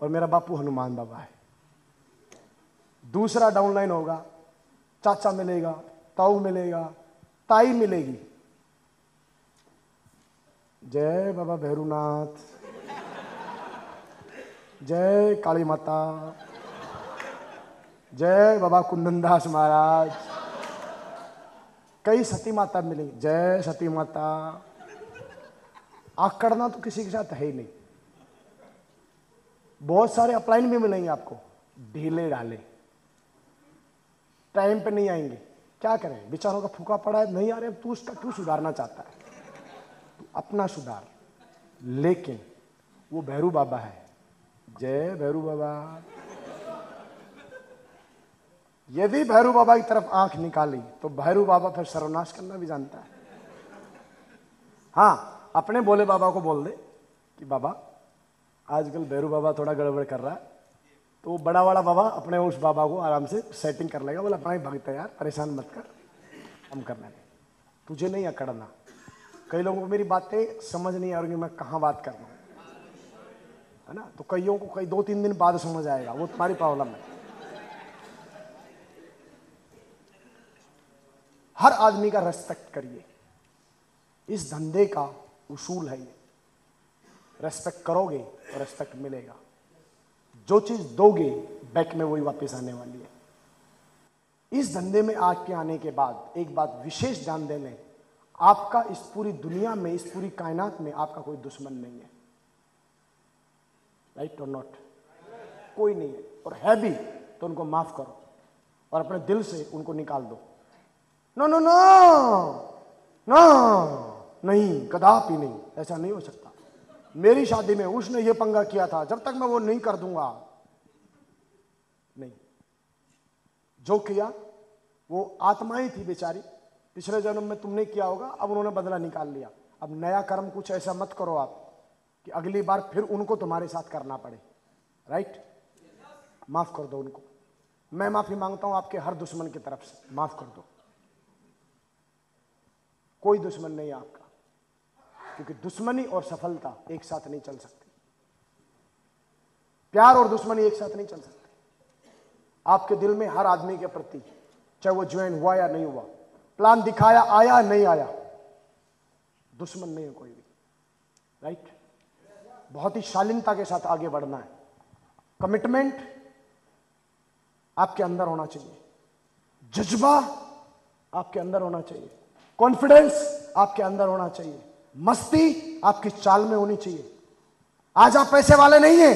और मेरा बापू हनुमान बाबा है। दूसरा डाउनलाइन होगा, चाचा मिलेगा, ताऊ मिलेगा, ताई मिलेगी, जय बाबा भैरूनाथ, जय काली माता, जय बाबा कुंदनदास महाराज, कई सती माता मिलेंगी, जय सती माता। आकड़ना तो किसी के साथ है ही नहीं। बहुत सारे अपलाइन भी मिलेंगे आपको, ढीले ढाले, टाइम पे नहीं आएंगे। क्या करें, बेचारों का फूका पड़ा है, नहीं आ रहे, तू उसका क्यों सुधारना चाहता है, तू अपना सुधार। लेकिन वो भैरू बाबा है, जय भैरू बाबा। यदि भैरू बाबा की तरफ आंख निकाली तो भैरू बाबा फिर सर्वनाश करना भी जानता है। हाँ, अपने भोले बाबा को बोल दे कि बाबा आजकल भैरू बाबा थोड़ा गड़बड़ कर रहा है, तो वो बड़ा वाला बाबा अपने उस बाबा को आराम से सेटिंग कर लेगा, बोला अपना ही भक्त है यार, परेशान मत कर, हम कर लेंगे, तुझे नहीं अकड़ना। कई लोगों को मेरी बातें समझ नहीं आ रही, मैं कहाँ बात कर रहा हूँ, है ना, तो कईयों को कई 2-3 दिन बाद समझ आएगा, वो तुम्हारी प्रॉब्लम है। हर आदमी का रेस्पेक्ट करिए, इस धंधे का उसूल है ये, रेस्पेक्ट करोगे तो रेस्पेक्ट मिलेगा, जो चीज दोगे बैक में वही वापस आने वाली है। इस धंधे में आके आने के बाद एक बात विशेष ध्यान दे लें, आपका इस पूरी दुनिया में, इस पूरी कायनात में आपका कोई दुश्मन नहीं है, राइट और नॉट, कोई नहीं है, और है भी तो उनको माफ करो और अपने दिल से उनको निकाल दो। नो नो नो नो, नहीं, कदापि नहीं, ऐसा नहीं हो सकता। मेरी शादी में उसने ये पंगा किया था, जब तक मैं वो नहीं कर दूंगा, नहीं, जो किया वो आत्मा ही थी बेचारी, पिछले जन्म में तुमने किया होगा, अब उन्होंने बदला निकाल लिया। अब नया कर्म कुछ ऐसा मत करो आप कि अगली बार फिर उनको तुम्हारे साथ करना पड़े, राइट। माफ कर दो उनको, मैं माफी मांगता हूं आपके हर दुश्मन की तरफ से, माफ कर दो। कोई दुश्मन नहीं है आपका, क्योंकि दुश्मनी और सफलता एक साथ नहीं चल सकती, प्यार और दुश्मनी एक साथ नहीं चल सकती। आपके दिल में हर आदमी के प्रति, चाहे वो ज्वाइन हुआ या नहीं हुआ, प्लान दिखाया आया नहीं आया, दुश्मन नहीं है कोई भी, राइट। बहुत ही शालीनता के साथ आगे बढ़ना है। कमिटमेंट आपके अंदर होना चाहिए, जज्बा आपके अंदर होना चाहिए, कॉन्फिडेंस आपके अंदर होना चाहिए, मस्ती आपकी चाल में होनी चाहिए। आज आप पैसे वाले नहीं हैं,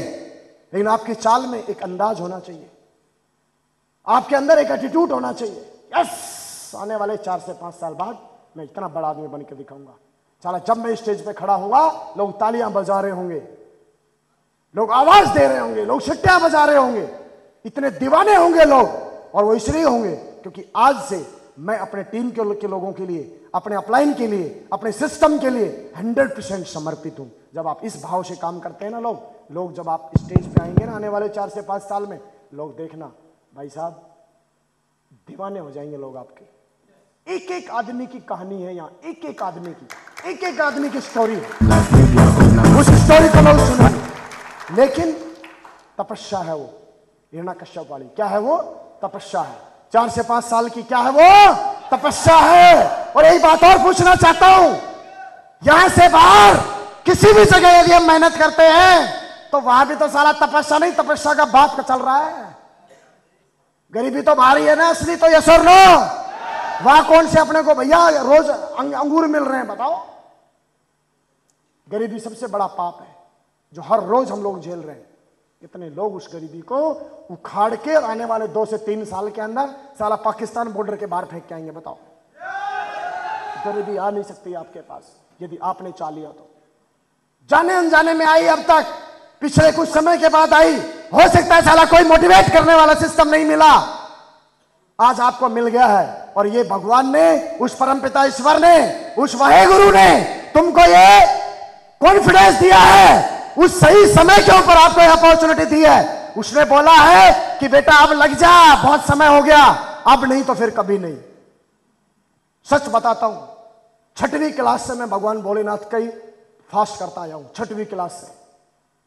लेकिन आपकी चाल में एक अंदाज होना चाहिए, आपके अंदर एक एटीट्यूड होना चाहिए। यस, आने वाले 4 से 5 साल बाद मैं इतना बड़ा आदमी बन के दिखाऊंगा। साला जब मैं स्टेज पे खड़ा होऊंगा, लोग तालियां बजा रहे होंगे, लोग आवाज दे रहे होंगे, लोग सिट्टियां बजा रहे होंगे, इतने दीवाने होंगे लोग, और वो इसलिए होंगे क्योंकि आज से मैं अपने टीम के लोगों के लिए, अपने अपलाइन के लिए, अपने सिस्टम के लिए 100% समर्पित हूं। जब आप इस भाव से काम करते हैं ना, लोग जब आप स्टेज पे आएंगे ना आने वाले 4 से 5 साल में, लोग देखना भाई साहब दीवाने हो जाएंगे लोग आपके। एक एक आदमी की कहानी है यहाँ, एक एक आदमी की स्टोरी है, उस स्टोरी को लोग सुनेंगे। लेकिन तपस्या है वो, हिरण्यकश्यप वाली, क्या है वो? तपस्या है। 4 से 5 साल की क्या है वो? तपस्या है। और यही बात और पूछना चाहता हूं, यहां से बाहर किसी भी जगह यदि हम मेहनत करते हैं तो वहां भी तो साला तपस्या नहीं, तपस्या का बात का चल रहा है। गरीबी तो भारी है ना असली, तो यस और नो? वहां कौन से अपने को भैया रोज अंगूर मिल रहे हैं, बताओ? गरीबी सबसे बड़ा पाप है जो हर रोज हम लोग झेल रहे हैं। इतने लोग उस गरीबी को उखाड़ के आने वाले 2 से 3 साल के अंदर साला पाकिस्तान बॉर्डर के बाहर फेंक के आएंगे। बताओ, गरीबी आ नहीं सकती आपके पास यदि आपने चाह लिया तो। जाने अनजाने में आई, अब तक पिछले कुछ समय के बाद आई। हो सकता है साला कोई मोटिवेट करने वाला सिस्टम नहीं मिला, आज आपको मिल गया है। और ये भगवान ने, उस परमपिता ईश्वर ने, उस वाहे गुरु ने तुमको ये कॉन्फिडेंस दिया है, उस सही समय के ऊपर आपको यह अपॉर्चुनिटी दी है। उसने बोला है कि बेटा अब लग जा, बहुत समय हो गया, अब नहीं तो फिर कभी नहीं। सच बताता हूं, 6वीं क्लास से मैं भगवान भोलेनाथ का ही फास्ट करता आया हूं। 6वीं क्लास से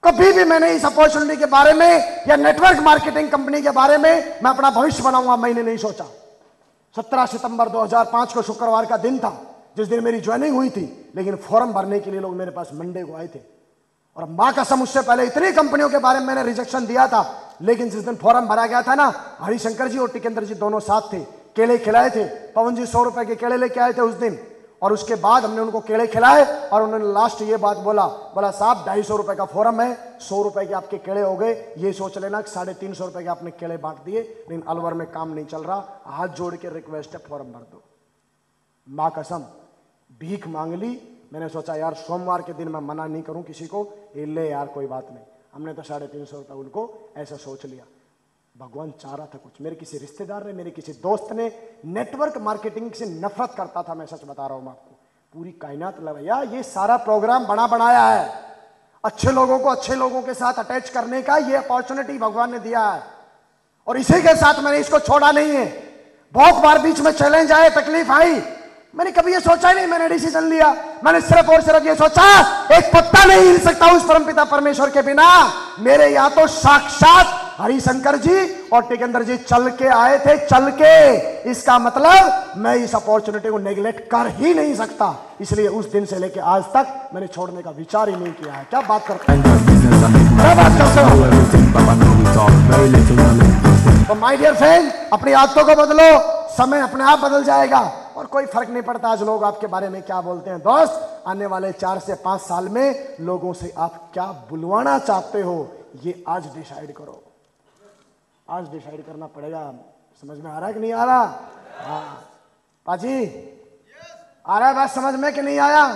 कभी भी मैंने इस अपॉर्चुनिटी के बारे में या नेटवर्क मार्केटिंग कंपनी के बारे में मैं अपना भविष्य बनाऊंगा मैंने नहीं सोचा। 17 सितंबर 2005 को शुक्रवार का दिन था जिस दिन मेरी ज्वाइनिंग हुई थी, लेकिन फॉर्म भरने के लिए लोग मेरे पास मंडे को आए थे। और मां कसम, उससे पहले इतनी कंपनियों के बारे में मैंने रिजेक्शन दिया था, लेकिन जिस दिन फॉर्म भरा गया था ना, हरिशंकर जी और टिकेंद्र जी दोनों साथ थे, केले खिलाए थे। पवन जी 100 रुपए के केले लेके आए थे उस दिन, और उसके बाद हमने उनको केले खिलाए और उन्होंने लास्ट ये बात बोला साहब 250 रुपए का फॉर्म है, 100 रुपए के आपके केले हो गए, ये सोच लेना कि 350 रुपए के आपने केले बांट दिए, लेकिन अलवर में काम नहीं चल रहा, हाथ जोड़ के रिक्वेस्ट है फॉर्म भर दो। मां कसम भीख मांग ली। मैंने सोचा यार सोमवार के दिन मैं मना नहीं करूं किसी को, ये ले यार कोई बात नहीं। हमने तो 350 रुपए उनको ऐसा सोच लिया। भगवान चाह रहा था कुछ, मेरे किसी रिश्तेदार ने, मेरे किसी दोस्त ने नेटवर्क मार्केटिंग से नफरत करता था। मैं सच बता रहा हूं आपको, पूरी कायनात भैया ये सारा प्रोग्राम बना बनाया है, अच्छे लोगों को अच्छे लोगों के साथ अटैच करने का ये अपॉर्चुनिटी भगवान ने दिया है, और इसी के साथ मैंने इसको छोड़ा नहीं है। बहुत बार बीच में चैलेंज आए, तकलीफ आई, मैंने कभी ये सोचा ही नहीं, मैंने डिसीजन लिया। मैंने सिर्फ और सिर्फ ये सोचा एक पत्ता नहीं हिल सकता उस परमपिता परमेश्वर के बिना। मेरे यहाँ तो साक्षात हरिशंकर जी और टिकेंद्र जी चल के आए थे, चल के। इसका मतलब मैं इस अपॉर्चुनिटी को नेग्लेक्ट कर ही नहीं सकता, इसलिए उस दिन से लेके आज तक मैंने छोड़ने का विचार ही नहीं किया है। क्या बात करते हैं, क्या बात करते हो? तो माय डियर फ्रेंड, अपनी आदतों को बदलो, समय अपने आप बदल जाएगा और कोई फर्क नहीं पड़ता आज लोग आपके बारे में क्या बोलते हैं। दोस्त, आने वाले 4 से 5 साल में लोगों से आप क्या बुलवाना चाहते हो, ये आज डिसाइड करो। आज डिसाइड करना पड़ेगा। समझ में आ रहा है कि नहीं आ रहा? हाँ पाजी, आ रहा है बात समझ में कि नहीं आया?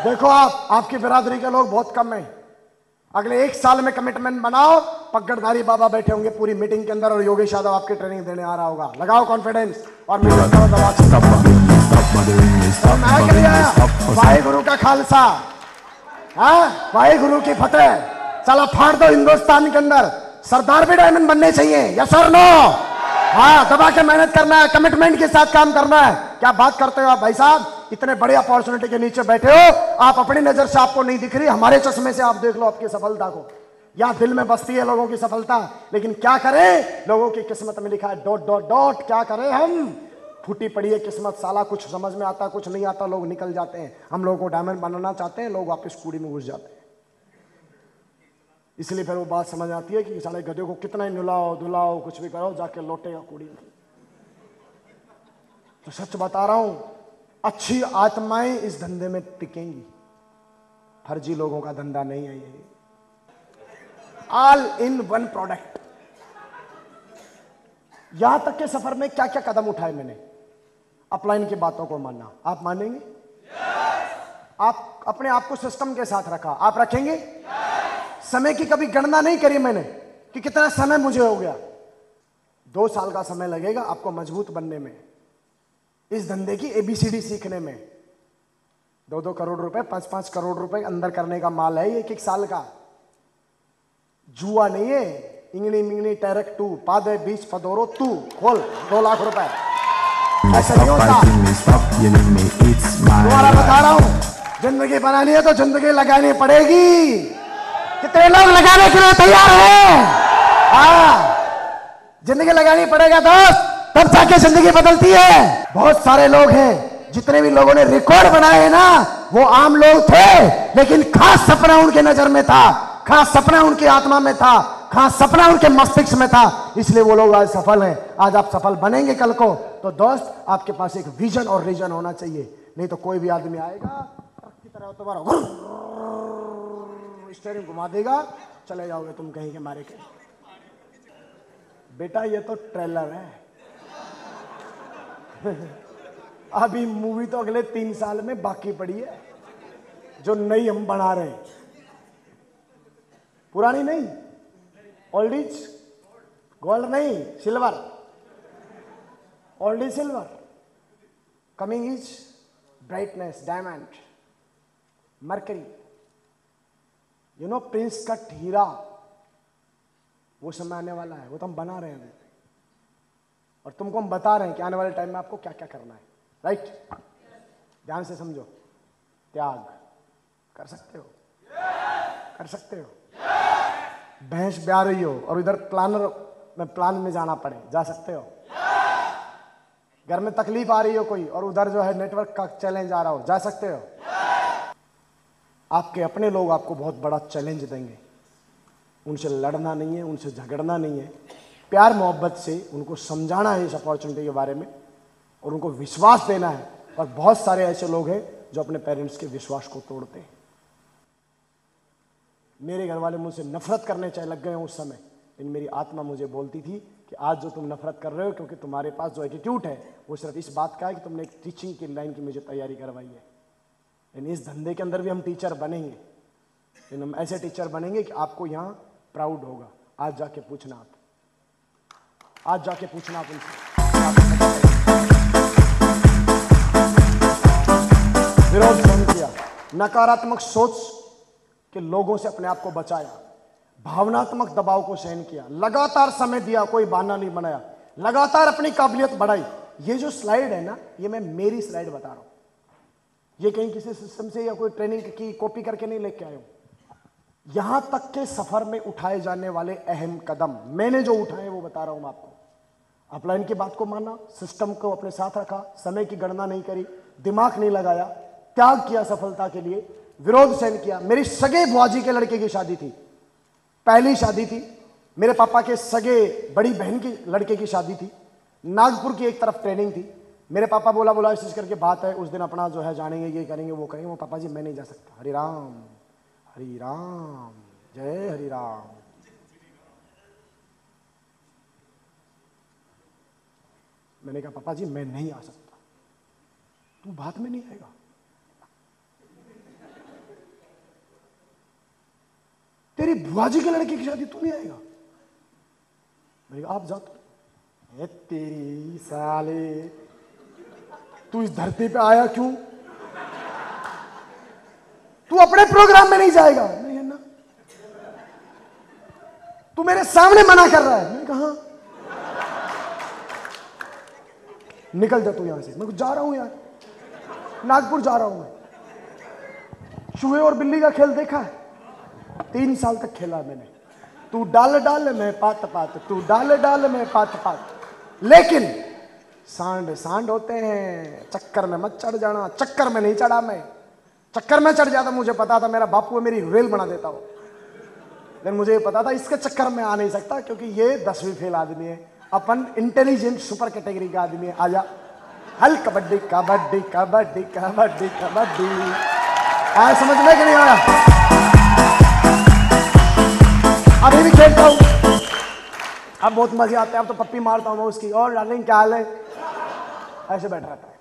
देखो आपकी बिरादरी के लोग बहुत कम हैं। अगले 1 साल में कमिटमेंट बनाओ, पगड़धारी बाबा बैठे होंगे पूरी मीटिंग के अंदर और योगेश यादव आपकी ट्रेनिंग देने आ रहा होगा। लगाओ कॉन्फिडेंस और वाहे गुरु का खालसा, हाँ वाहे गुरु की फतेह। चला फाड़ दो हिंदुस्तान के अंदर। सरदार भी डायमंड बनने चाहिए, यस और नो? हाँ, दबा के मेहनत करना है, कमिटमेंट के साथ काम करना है। क्या बात करते हो आप भाई साहब, इतने बड़े अपॉर्चुनिटी के नीचे बैठे हो, आप अपनी नजर से आपको नहीं दिख रही, हमारे चश्मे से आप देख लो आपकी सफलता को। यहाँ दिल में बसती है लोगों की सफलता, लेकिन क्या करें, लोगों की किस्मत में लिखा है डॉट डॉट डॉट। क्या करें हम, फूटी पड़ी है किस्मत, साला कुछ समझ में आता कुछ नहीं आता, लोग निकल जाते हैं। हम लोगों को डायमंड बनाना चाहते हैं, लोग वापस कूड़ी में घुस जाते हैं। इसलिए फिर वो बात समझ आती है कि साले गधे को कितना ही नुलाओ धुलाओ कुछ भी करो, जाके लौटेगा कूड़ी में। तो सच बता रहा हूं, अच्छी आत्माएं इस धंधे में टिकेंगी, फर्जी लोगों का धंधा नहीं है ये। All in one product. यहां तक के सफर में क्या क्या कदम उठाए मैंने, अपलाइन की बातों को मानना। आप मानेंगे? आप अपने आप को सिस्टम के साथ रखा, आप रखेंगे? समय की कभी गणना नहीं करी मैंने कि कितना समय मुझे हो गया। 2 साल का समय लगेगा आपको मजबूत बनने में, इस धंधे की ABCD सीखने में। 2-2 करोड़ रुपए 5-5 करोड़ रुपए अंदर करने का माल है ये 1 साल का, जुआ नहीं है। इंगनी मिंगनी टैरक टू पादे बीच पदोरो तू खोल 2 लाख रुपए, ऐसा नहीं होता। तुम्हारा बता रहा हूं, जिंदगी बनानी है तो जिंदगी लगानी पड़ेगी। कितने लोग लगाने के लिए तैयार हैं? हाँ, जिंदगी लगानी पड़ेगा दोस्त, तब जाके जिंदगी बदलती है। बहुत सारे लोग हैं, जितने भी लोगों ने रिकॉर्ड बनाए हैं ना, वो आम लोग थे, लेकिन खास सपना उनके नजर में था, खास सपना उनकी आत्मा में था, खास सपना उनके मस्तिष्क में था, इसलिए वो लोग आज सफल हैं। आज आप सफल बनेंगे कल को, तो दोस्त आपके पास एक विजन और रीजन होना चाहिए। नहीं तो कोई भी आदमी आएगा ट्रक की तरह तुम्हारा स्टीयरिंग घुमा देगा चले जाओगे तुम कहीं के मारे के। बेटा ये तो ट्रेलर है। अभी मूवी तो अगले 3 साल में बाकी पड़ी है, जो नई हम बना रहे हैं। पुरानी नहीं, ओल्ड इज गोल्ड नहीं, silver, old is silver, coming is brightness, diamond, mercury. You know prince cut हीरा, वो समय आने वाला है, वो तो हम बना रहे हैं और तुमको हम बता रहे हैं कि आने वाले टाइम में आपको क्या क्या करना है। राइट? ध्यान से समझो। त्याग कर सकते हो, कर सकते हो। भैंस ब्याह रही हो और इधर प्लान में जाना पड़े, जा सकते हो। घर में तकलीफ आ रही हो कोई और उधर जो है नेटवर्क का चैलेंज आ रहा हो, जा सकते हो। आपके अपने लोग आपको बहुत बड़ा चैलेंज देंगे, उनसे लड़ना नहीं है, उनसे झगड़ना नहीं है, प्यार मोहब्बत से उनको समझाना है इस अपॉर्चुनिटी के बारे में और उनको विश्वास देना है। और बहुत सारे ऐसे लोग हैं जो अपने पेरेंट्स के विश्वास को तोड़ते हैं। मेरे घर वाले मुझसे नफरत करने चाहे लग गए उस समय, लेकिन मेरी आत्मा मुझे बोलती थी कि आज जो तुम नफरत कर रहे हो क्योंकि तुम्हारे पास जो एटीट्यूड है वो सिर्फ इस बात का है कि तुमने एक टीचिंग की लाइन की मुझे तैयारी करवाई है। लेकिन इस धंधे के अंदर भी हम टीचर बनेंगे, लेकिन हम ऐसे टीचर बनेंगे कि आपको यहाँ प्राउड होगा। आज जाके पूछना, आप आज जाके पूछना आप उनसे। विरोध सहन किया, नकारात्मक सोच के लोगों से अपने आप को बचाया, भावनात्मक दबाव को सहन किया, लगातार समय दिया, कोई बहाना नहीं बनाया, लगातार अपनी काबिलियत बढ़ाई। ये जो स्लाइड है ना, ये मैं मेरी स्लाइड बता रहा हूं, ये कहीं किसी सिस्टम से या कोई ट्रेनिंग की कॉपी करके नहीं लेके आया हूं। यहां तक के सफर में उठाए जाने वाले अहम कदम मैंने जो उठाए वो बता रहा हूं आपको। अपलाइन की बात को माना, सिस्टम को अपने साथ रखा, समय की गणना नहीं करी, दिमाग नहीं लगाया, त्याग किया सफलता के लिए, विरोध सहन किया। मेरी सगे बुआजी के लड़के की शादी थी, पहली शादी थी। मेरे पापा के सगे बड़ी बहन की लड़के की शादी थी। नागपुर की एक तरफ ट्रेनिंग थी। मेरे पापा बोला इस चीज करके बात है, उस दिन अपना जो है जानेंगे, ये करेंगे, वो करेंगे। वो पापा जी मैं नहीं जा सकता। हरि राम जय हरि राम। मैंने कहा पापा जी मैं नहीं आ सकता। तू बात में नहीं आएगा? तेरी बुआजी के लड़के की शादी तू नहीं आएगा? मैंने कहा आप जाओ। तो तेरी साले, तू इस धरती पे आया क्यों? तू अपने प्रोग्राम में नहीं जाएगा? नहीं है ना, तू मेरे सामने मना कर रहा है। मैंने कहा निकल जा तू यहां से। मैं जा रहा हूं यार, नागपुर जा रहा हूं मैं। चूहे और बिल्ली का खेल देखा है? 3 साल तक खेला मैंने। तू डाल डाल मैं पात पात, तू डाल डाल मैं पात पात। लेकिन सांड सांड होते हैं, चक्कर में मत चढ़ जाना। चक्कर में नहीं चढ़ा मैं। चक्कर में चढ़ जाता मुझे पता था मेरा बापू मेरी रेल बना देता हो, लेकिन मुझे पता था इसके चक्कर में आ नहीं सकता क्योंकि ये 10वीं फेल आदमी है। अपन इंटेलिजेंट सुपर कैटेगरी का आदमी है। आजा हल कबड्डी कबड्डी कबड्डी कबड्डी कबड्डी। आया समझ में कि नहीं आया? अभी भी खेलता हूं, अब बहुत मजे आते हैं। अब तो पप्पी मारता हूं मैं उसकी, और डार्लिंग क्या हाल है, ऐसे बैठ रहता है।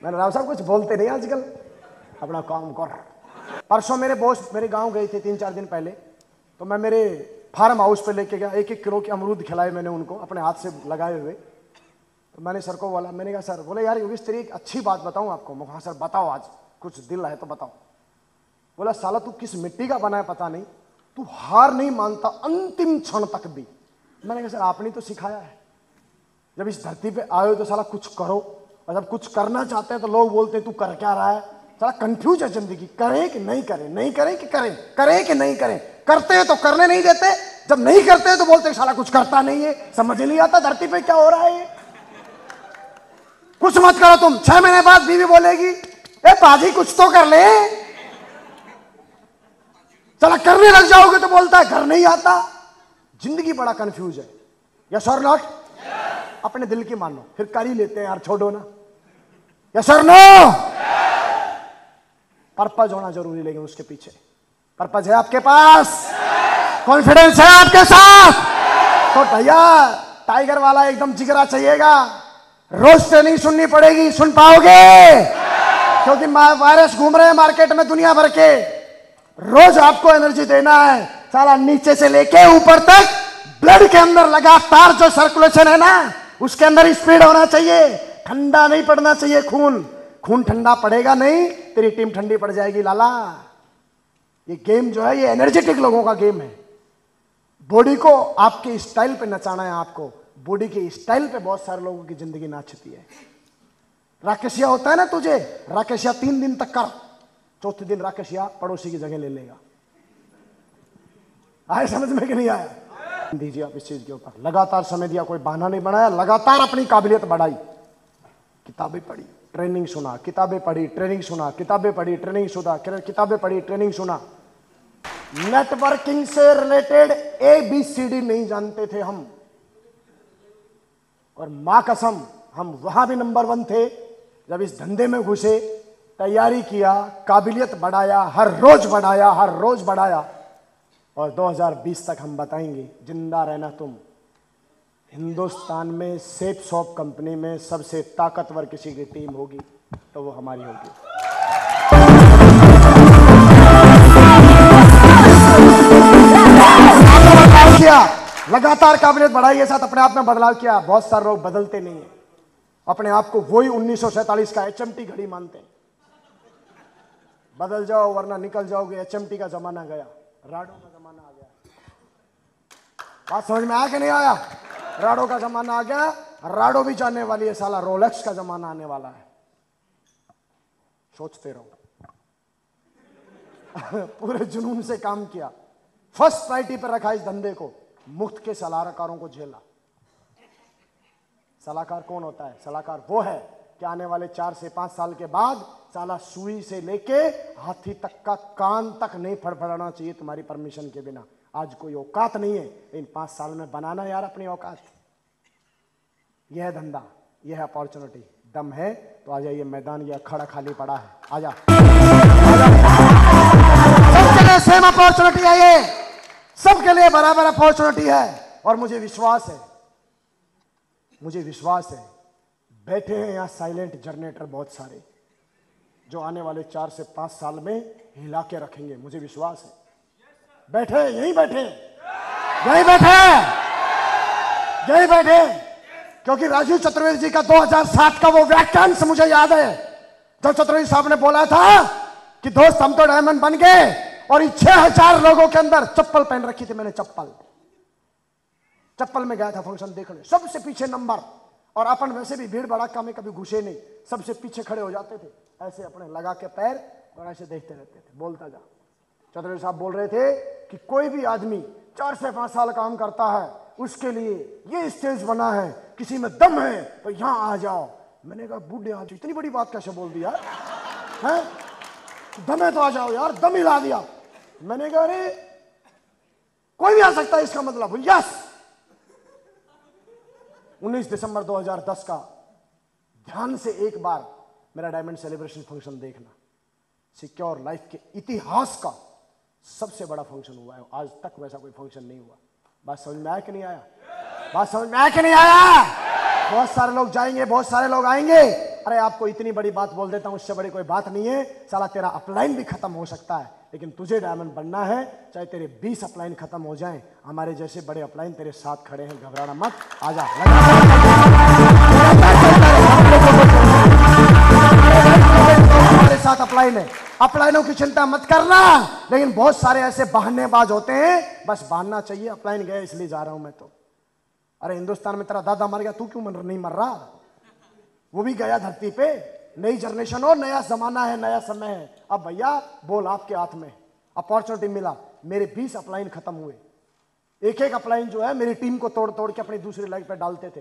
मैंने राव साहब कुछ बोलते नहीं आजकल, अपना काम कर। परसों मेरे बॉस मेरे गांव गए थे 3-4 दिन पहले, तो मैं मेरे फार्म हाउस पे लेके गया। 1-1 किलो के अमरूद खिलाए मैंने उनको अपने हाथ से लगाए हुए। तो मैंने सर को बोला, मैंने कहा सर, बोले यार योगेश तेरी एक अच्छी बात बताऊं आपको। मैं कहा सर बताओ, आज कुछ दिल है तो बताओ। बोला साला तू किस मिट्टी का बना है पता नहीं, तू हार नहीं मानता अंतिम क्षण तक भी। मैंने कहा सर आपने तो सिखाया है, जब इस धरती पे आए हो तो साला कुछ करो, और जब कुछ करना चाहते हैं तो लोग बोलते हैं तू कर क्या रहा है। साला कंफ्यूज है जिंदगी, करें कि नहीं करें, नहीं करें कि करें, करें कि नहीं करें। करते हैं तो करने नहीं देते, जब नहीं करते हैं तो बोलते हैं साला कुछ करता नहीं है। समझ नहीं आता धरती पे क्या हो रहा है। कुछ मत करो तुम, 6 महीने बाद बीवी बोलेगी ए बाजी कुछ तो कर ले। चला करने लग जाओगे तो बोलता है घर नहीं आता। जिंदगी बड़ा कंफ्यूज है। यस और नॉट? अपने दिल की मानो, फिर कर ही लेते हैं यार, छोड़ो ना। यस और नो? पर्पज होना जरूरी, लेकिन उसके पीछे पर्पज है आपके पास। कॉन्फिडेंस है आपके साथ? तो भैया टाइगर वाला एकदम जिगरा चाहिएगा, रोज ट्रेनिंग सुननी पड़ेगी, सुन पाओगे? क्योंकि वायरस घूम रहे हैं मार्केट में दुनिया भर के, रोज आपको एनर्जी देना है। साला नीचे से लेके ऊपर तक ब्लड के अंदर लगातार जो सर्कुलेशन है ना, उसके अंदर स्पीड होना चाहिए, ठंडा नहीं पड़ना चाहिए खून। खून ठंडा पड़ेगा नहीं, तेरी टीम ठंडी पड़ जाएगी लाला। ये गेम जो है ये एनर्जेटिक लोगों का गेम है। बॉडी को आपके स्टाइल पे नचाना है आपको। बॉडी के स्टाइल पे बहुत सारे लोगों की जिंदगी नाचती है। राकेशिया होता है ना तुझे, राकेशिया 3 दिन तक कर, चौथे दिन राकेशिया पड़ोसी की जगह ले लेगा। आए समझ में कि नहीं आया? दीजिए आप इस चीज के ऊपर लगातार समय दिया, कोई बहाना नहीं बनाया, लगातार अपनी काबिलियत बढ़ाई। किताबें पढ़ी, ट्रेनिंग सुना, किताबें पढ़ी, ट्रेनिंग सुना, किताबें पढ़ी, ट्रेनिंग सुना, किताबें पढ़ी, ट्रेनिंग सुना। नेटवर्किंग से रिलेटेड ABCD नहीं जानते थे हम, और मां कसम हम वहां भी नंबर 1 थे। जब इस धंधे में घुसे, तैयारी किया, काबिलियत बढ़ाया, हर रोज बढ़ाया, हर रोज बढ़ाया, और 2020 तक हम बताएंगे जिंदा रहना तुम। हिंदुस्तान में सेफ शॉप कंपनी में सबसे ताकतवर किसी की टीम होगी तो वो हमारी होगी। किया, लगातार काबिलियत बढ़ाई के साथ अपने आप में बदलाव किया। बहुत सारे लोग बदलते नहीं है, अपने आप को वही 1947 का HMT घड़ी मानते हैं। बदल जाओ वरना निकल जाओगे। HMT का जमाना गया, राडो का जमाना आ गया। बात समझ में आया कि नहीं आया? राडो का जमाना आ गया, राडो भी जाने वाली है साला, रोलेक्स का जमाना आने वाला है। सोचते रहो। पूरे जुनून से काम किया, फर्स्ट प्रायोरिटी पर रखा इस धंधे को, मुफ्त के सलाहकारों को झेला। सलाहकार कौन होता है? सलाहकार वो है कि आने वाले 4 से 5 साल के बाद साला सुई से लेके हाथी तक का कान तक नहीं फड़फड़ाना चाहिए तुम्हारी परमिशन के बिना। आज कोई औकात नहीं है, इन 5 साल में बनाना यार अपनी औकात। यह है धंधा, यह है अपॉर्चुनिटी। दम है तो आ जाइए मैदान, यह अखाड़ा खाली पड़ा है, आजा। सबके लिए सेम अपॉर्चुनिटी है, ये सबके लिए बराबर अपॉर्चुनिटी है। और मुझे विश्वास है, मुझे विश्वास है, बैठे हैं यहाँ साइलेंट जनरेटर बहुत सारे जो आने वाले 4 से 5 साल में हिला के रखेंगे। मुझे विश्वास है, बैठे यहीं बैठे, यहीं बैठे, यहीं बैठे। क्योंकि राजीव चतुर्वेदी जी का 2007 का वो वाक्यांश मुझे याद है, जब चतुर्वेदी साहब ने बोला था कि दोस्त हम तो डायमंड बन गए, और 6000 लोगों के अंदर चप्पल पहन रखी थी मैंने। चप्पल में गया था फंक्शन देखने, सबसे पीछे नंबर। और अपन वैसे भी भीड़ भड़ाका में कभी घुसे नहीं, सबसे पीछे खड़े हो जाते थे, ऐसे अपने लगा के पैर, और ऐसे देखते रहते थे, बोलता जा। चतुर्वेदी साहब बोल रहे थे कि कोई भी आदमी 4 से 5 साल काम करता है, उसके लिए ये स्टेज बना है, किसी में दम है तो यहां आ जाओ। मैंने कहा बूढ़े आज इतनी बड़ी बात कैसे बोल दिया है? दम है तो आ जाओ यार, दम हिला दिया। मैंने कहा अरे कोई भी आ सकता है, इसका मतलब यस। 19 दिसंबर 2010 का ध्यान से एक बार मेरा डायमंड सेलिब्रेशन फंक्शन देखना। सिक्योर लाइफ के इतिहास का सबसे बड़ा फंक्शन हुआ है, आज तक वैसा कोई फंक्शन नहीं हुआ। बात समझ में आया कि नहीं आया? बात समझ में आया कि नहीं आया? बहुत सारे लोग जाएंगे, बहुत सारे लोग आएंगे। अरे आपको इतनी बड़ी बात बोल देता हूं, उससे बड़ी कोई बात नहीं है। साला तेरा अपलाइन भी खत्म हो सकता है, लेकिन तुझे डायमंड बनना है, चाहे तेरे 20 अपलाइन खत्म हो जाएं, हमारे जैसे बड़े अपलाइन तेरे साथ खड़े हैं, घबराना मत, आजा। हमारे साथ अपलाइन है, अपलाइनों की चिंता मत करना। लेकिन बहुत सारे ऐसे बहानेबाज होते हैं, बस बहाना चाहिए, अपलाइन गए इसलिए जा रहा हूं मैं तो। अरे हिंदुस्तान में तेरा दादा मर गया, तू क्यों नहीं मर रहा? वो भी गया धरती पे। नई जनरेशन हो, नया जमाना है, नया समय है। अब भैया बोल आपके हाथ में, अपॉर्चुनिटी मिला। मेरे 20 अपलाइन खत्म हुए, एक एक अपलाइन जो है मेरी टीम को तोड़ तोड़ के अपनी दूसरी लाइफ पे डालते थे,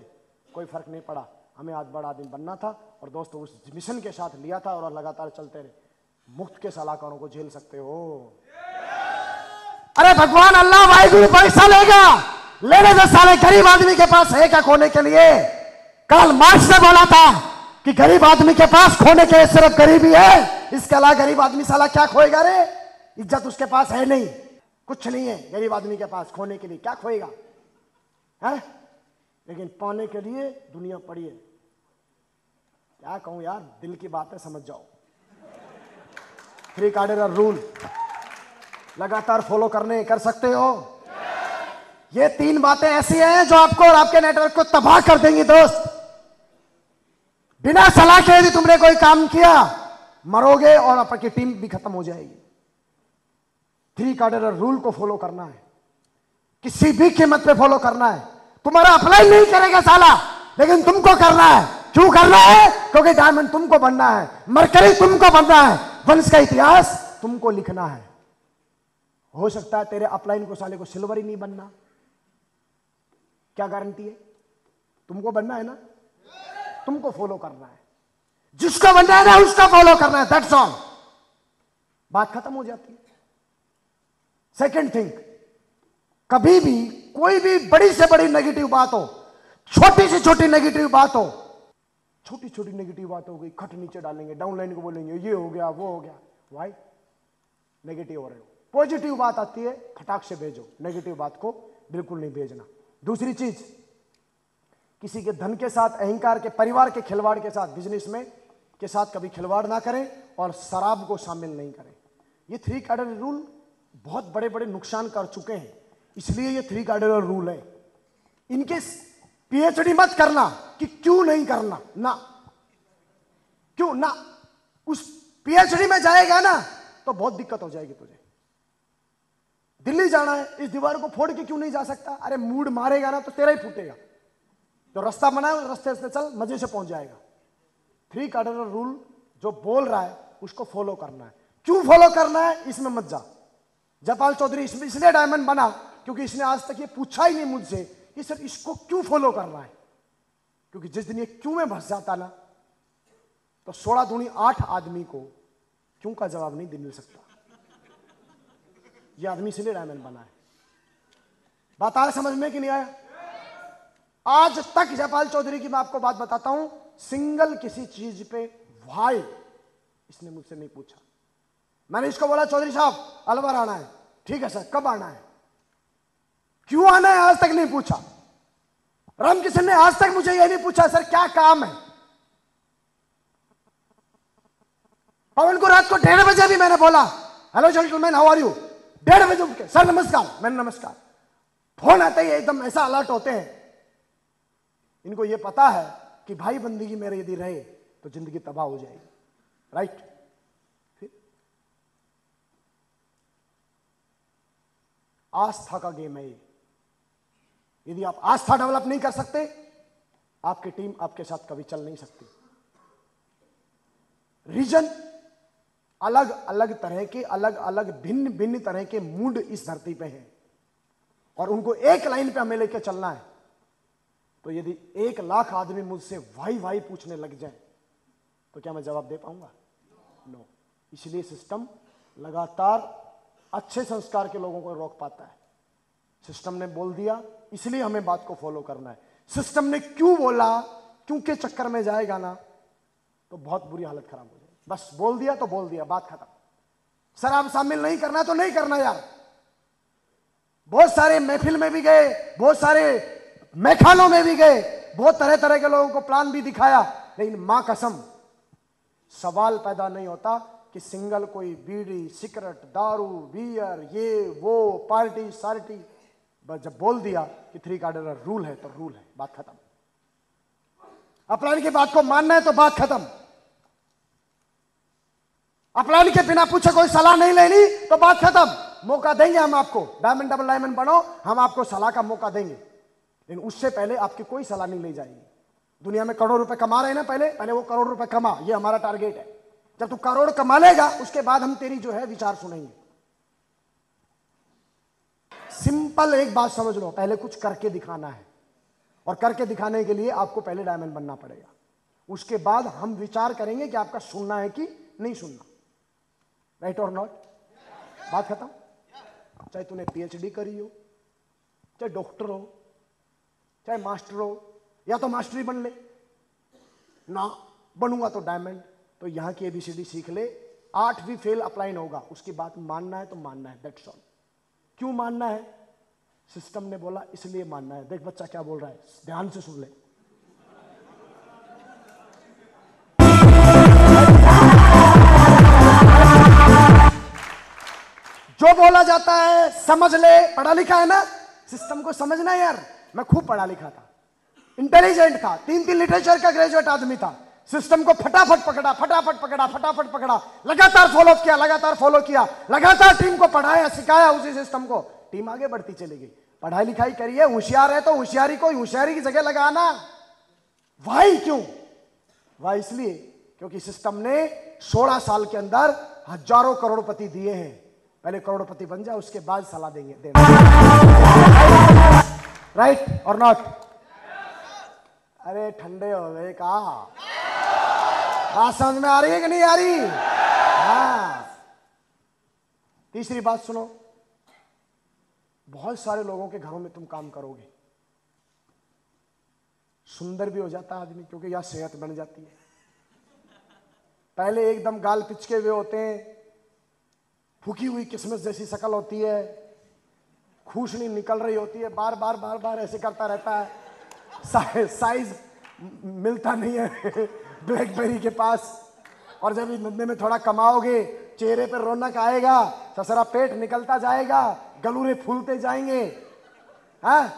कोई फर्क नहीं पड़ा। हमें आज बड़ा आदमी बनना था, और दोस्तों उस मिशन के साथ लिया था, और लगातार चलते रहे। मुफ्त के सलाहकारों को झेल सकते हो। अरे भगवान अल्लाह वाहिगुरु पैसा लेगा, लेने से साले गरीब आदमी के पास है क्या खोने के लिए? कार्ल मार्क्स ने बोला था कि गरीब आदमी के पास खोने के सिर्फ गरीबी है, इसके अलावा गरीब आदमी साला क्या खोएगा रे? इज्जत उसके पास है नहीं। कुछ नहीं है गरीब आदमी के पास खोने के लिए, क्या खोएगा है? लेकिन पाने के लिए दुनिया पड़ी है। क्या कहूं यार, दिल की बात है, समझ जाओ। 3 कार्डिनल रूल लगातार फॉलो कर सकते हो। ये 3 बातें ऐसी हैं जो आपको और आपके नेटवर्क को तबाह कर देंगी दोस्त। बिना सलाह के यदि तुमने कोई काम किया, मरोगे और आपकी टीम भी खत्म हो जाएगी। 3 कार्डिनल रूल को फॉलो करना है, किसी भी कीमत पे फॉलो करना है। तुम्हारा अप्लाई नहीं करेगा साला, लेकिन तुमको करना है। क्यों करना है? क्योंकि डायमंड तुमको बनना है, मरकरी तुमको बनना है, वंश का इतिहास तुमको लिखना है। हो सकता है तेरे अपलाइन को साले को सिल्वर ही नहीं बनना, क्या गारंटी है? तुमको बनना है ना, तुमको फॉलो करना है। जिसको बनना है ना उसका फॉलो करना है, दैट्स ऑल। बात खत्म हो जाती है। सेकंड थिंग, कभी भी कोई भी बड़ी से बड़ी नेगेटिव बात हो, छोटी से छोटी नेगेटिव बात हो, छोटी छोटी नेगेटिव बात हो गई, खट नीचे डालेंगे, डाउनलाइन को बोलेंगे ये हो गया वो हो गया। वाई नेगेटिव हो रहे हो? पॉजिटिव बात आती है फटाक से भेजो, नेगेटिव बात को बिल्कुल नहीं भेजना। दूसरी चीज, किसी के धन के साथ, अहंकार के, परिवार के खिलवाड़ के साथ, बिजनेस में के साथ कभी खिलवाड़ ना करें और शराब को शामिल नहीं करें। ये 3 कार्डिनल रूल बहुत बड़े बड़े नुकसान कर चुके हैं, इसलिए ये 3 कार्डिनल रूल है। इनके पीएचडी मत करना कि क्यों नहीं करना, ना क्यों ना, उस पीएचडी में जाएगा ना तो बहुत दिक्कत हो जाएगी तुझे। दिल्ली जाना है, इस दीवार को फोड़ के क्यों नहीं जा सकता? अरे मूड मारेगा ना तो तेरा ही फूटेगा। जो रास्ता बनाए उस रास्ते से चल, मजे से पहुंच जाएगा। 3 कार्डिनल रूल जो बोल रहा है उसको फॉलो करना है। क्यों फॉलो करना है इसमें मत जा। जयपाल चौधरी इसलिए डायमंड बना क्योंकि इसने आज तक ये पूछा ही नहीं मुझसे कि सर इसको क्यों फॉलो करना है। क्योंकि जिस दिन ये क्यों में फंस जाता ना तो 16 दूनी 8 आदमी को क्यों का जवाब नहीं मिल सकता। ये आदमी इसलिए डायमंड बना है। बात आया समझ में कि नहीं आया? आज तक जयपाल चौधरी की मैं आपको बात बताता हूं, सिंगल किसी चीज पे वाई इसने मुझसे नहीं पूछा। मैंने इसको बोला चौधरी साहब अलवर आना है, ठीक है सर, कब आना है, क्यों आना है, आज तक नहीं पूछा। रामकिशन ने आज तक मुझे यह नहीं पूछा सर क्या काम है। पवन को रात को 1:30 बजे भी मैंने बोला hello gentleman how are you, 1:30 बजे उठ के सर नमस्कार, मैंने नमस्कार। फोन आते ही एकदम ऐसा अलर्ट होते हैं। इनको यह पता है कि भाई बंदगी मेरे यदि रहे तो जिंदगी तबाह हो जाएगी, राइट? आस्था का गेम है ये। यदि आप आस्था डेवलप नहीं कर सकते, आपकी टीम आपके साथ कभी चल नहीं सकती। रीजन अलग अलग तरह के, अलग अलग भिन्न भिन्न तरह के मूड इस धरती पे हैं और उनको एक लाइन पे हमें लेकर चलना है। तो यदि 1 लाख आदमी मुझसे वाई वाई पूछने लग जाए तो क्या मैं जवाब दे पाऊंगा? नो। इसलिए सिस्टम लगातार अच्छे संस्कार के लोगों को रोक पाता है। सिस्टम ने बोल दिया इसलिए हमें बात को फॉलो करना है। सिस्टम ने क्यों बोला, क्योंकि चक्कर में जाएगा ना तो बहुत बुरी हालत खराब हो जाएगी। बस बोल दिया तो बोल दिया, बात खत्म। सर आप शामिल नहीं करना तो नहीं करना यार। बहुत सारे महफिल में भी गए, बहुत सारे मैखानों में भी गए, बहुत तरह तरह के लोगों को प्लान भी दिखाया, लेकिन मां कसम सवाल पैदा नहीं होता कि सिंगल कोई बीड़ी, सिगरेट, दारू, बियर, ये वो पार्टी सार्टी। बस जब बोल दिया कि 3 कार्डिनल रूल है तो रूल है, बात खत्म। अपलाइन की बात को मानना है तो बात खत्म। अपलाइन के बिना पूछे कोई सलाह नहीं लेनी तो बात खत्म। मौका देंगे हम आपको, डायमंड डबल डायमंड बनो, हम आपको सलाह का मौका देंगे, लेकिन उससे पहले आपकी कोई सलाह नहीं ली जाएगी। दुनिया में करोड़ रुपए कमा रहे हैं ना, पहले वो करोड़ रुपए कमा, ये हमारा टारगेट है। जब तू करोड़ कमा लेगा उसके बाद हम तेरी जो है विचार सुनेंगे। सिंपल एक बात समझ लो, पहले कुछ करके दिखाना है और करके दिखाने के लिए आपको पहले डायमंड बनना पड़ेगा। उसके बाद हम विचार करेंगे कि आपका सुनना है कि नहीं सुनना, राइट और नॉट? बात खत्म। चाहे तूने पीएचडी करी हो, चाहे डॉक्टर हो, चाहे मास्टर हो, या तो मास्टरी बन ले ना, बनूंगा तो डायमंड, तो यहां की एबीसीडी सीख ले। 8वीं फेल अपलाइन होगा, उसकी बात मानना है तो मानना है, दैट्स ऑल। क्यों मानना है? सिस्टम ने बोला इसलिए मानना है। देख बच्चा क्या बोल रहा है, ध्यान से सुन ले। जो बोला जाता है समझ ले, पढ़ा लिखा है ना, सिस्टम को समझना है यार। मैं खूब पढ़ा लिखा था, इंटेलिजेंट था, 3 लिटरेचर का ग्रेजुएट आदमी था। सिस्टम को फटाफट पकड़ा, फटाफट पकड़ा, फटाफट पकड़ा, लगातार फॉलो किया, लगातार फॉलो किया, लगातार टीम को पढ़ाया, सिखाया उसी सिस्टम को। टीम आगे बढ़ती चली गई। पढ़ाई लिखाई करिए, होशियार है तो होशियारी को होशियारी की जगह लगाना। वाई क्यों? वाई इसलिए क्योंकि सिस्टम ने 16 साल के अंदर हजारों करोड़पति दिए हैं। पहले करोड़पति बन जाए, उसके बाद सलाह देंगे देना। राइट और नॉट? अरे ठंडे हो गए कहा? बात समझ में आ रही है कि नहीं आ रही? हाँ। तीसरी बात सुनो, बहुत सारे लोगों के घरों में तुम काम करोगे, सुंदर भी हो जाता है आदमी, क्योंकि यह सेहत बन जाती है। पहले एकदम गाल पिचके हुए होते हैं, फूकी हुई किस्मत जैसी शक्ल होती है, खूशनी निकल रही होती है, बार बार बार बार ऐसे करता रहता है, साइज मिलता नहीं है ब्लैकबेरी के पास। और जब इस धंधे में थोड़ा कमाओगे, चेहरे पर रौनक आएगा, ससरा पेट निकलता जाएगा, गलूरे फूलते जाएंगे। हाँ,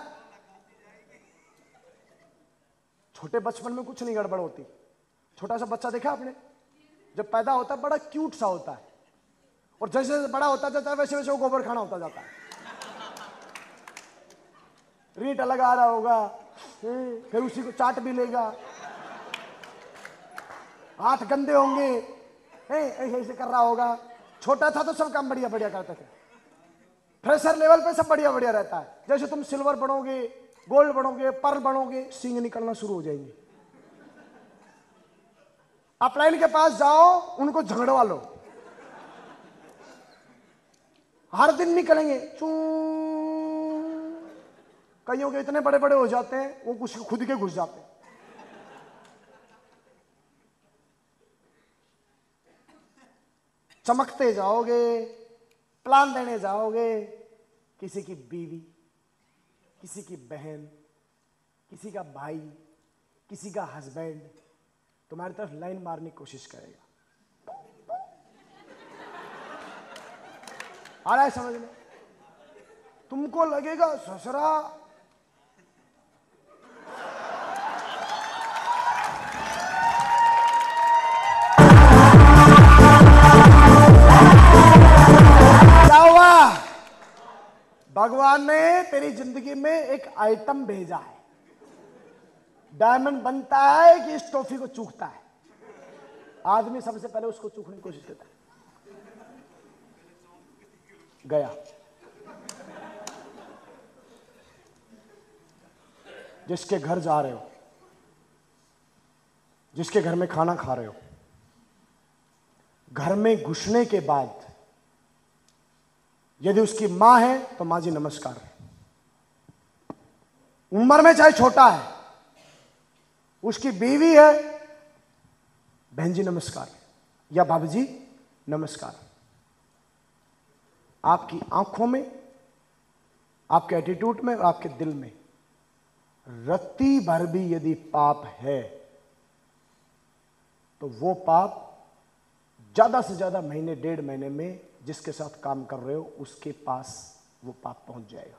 छोटे बचपन में कुछ नहीं गड़बड़ होती। छोटा सा बच्चा देखा आपने, जब पैदा होता है बड़ा क्यूट सा होता है, और जैसे जैसे बड़ा होता जाता है वैसे वैसे वो गोबर खाना होता जाता है। रीट अलग आ रहा होगा, फिर उसी को चाट भी लेगा, हाथ गंदे होंगे, ऐसे ऐसे कर रहा होगा। छोटा था तो सब काम बढ़िया बढ़िया करते थे, फ्रेशर लेवल पे सब बढ़िया बढ़िया रहता है। जैसे तुम सिल्वर बनोगे, गोल्ड बनोगे, पर्ल बनोगे, सींग निकलना शुरू हो जाएंगे। अपलाइन के पास जाओ, उनको झगड़वा लो, हर दिन निकलेंगे चू। कईयों के इतने बड़े बड़े हो जाते हैं वो कुछ खुद के घुस जाते हैं। चमकते जाओगे, प्लान देने जाओगे, किसी की बीवी, किसी की बहन, किसी का भाई, किसी का हस्बैंड तुम्हारी तरफ लाइन मारने की कोशिश करेगा। आ रहा है समझ में? तुमको लगेगा ससुरा क्या हुआ? भगवान ने तेरी जिंदगी में एक आइटम भेजा है। डायमंड बनता है कि इस टॉफी को चूकता है? आदमी सबसे पहले उसको चूकने की कोशिश करता है। गया, जिसके घर जा रहे हो, जिसके घर में खाना खा रहे हो, घर में घुसने के बाद यदि उसकी मां है तो मां जी नमस्कार, उम्र में चाहे छोटा है, उसकी बीवी है, बहन जी नमस्कार, या बाबू जी नमस्कार। आपकी आंखों में, आपके एटीट्यूड में और आपके दिल में रत्ती भर भी यदि पाप है तो वो पाप ज्यादा से ज्यादा महीने, 1.5 महीने में जिसके साथ काम कर रहे हो उसके पास वो पाप पहुंच जाएगा।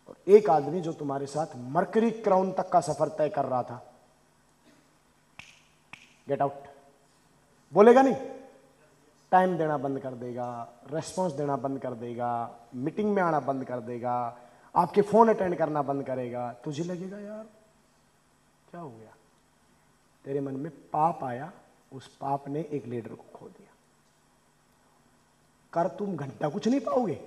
और एक आदमी जो तुम्हारे साथ मरकरी क्राउन तक का सफर तय कर रहा था, गेट आउट बोलेगा नहीं, टाइम देना बंद कर देगा, रेस्पॉन्स देना बंद कर देगा, मीटिंग में आना बंद कर देगा, आपके फोन अटेंड करना बंद करेगा। तुझे लगेगा यार क्या हो गया? तेरे मन में पाप आया, उस पाप ने एक लीडर को खो दिया। कर तुम घंटा कुछ नहीं पाओगे,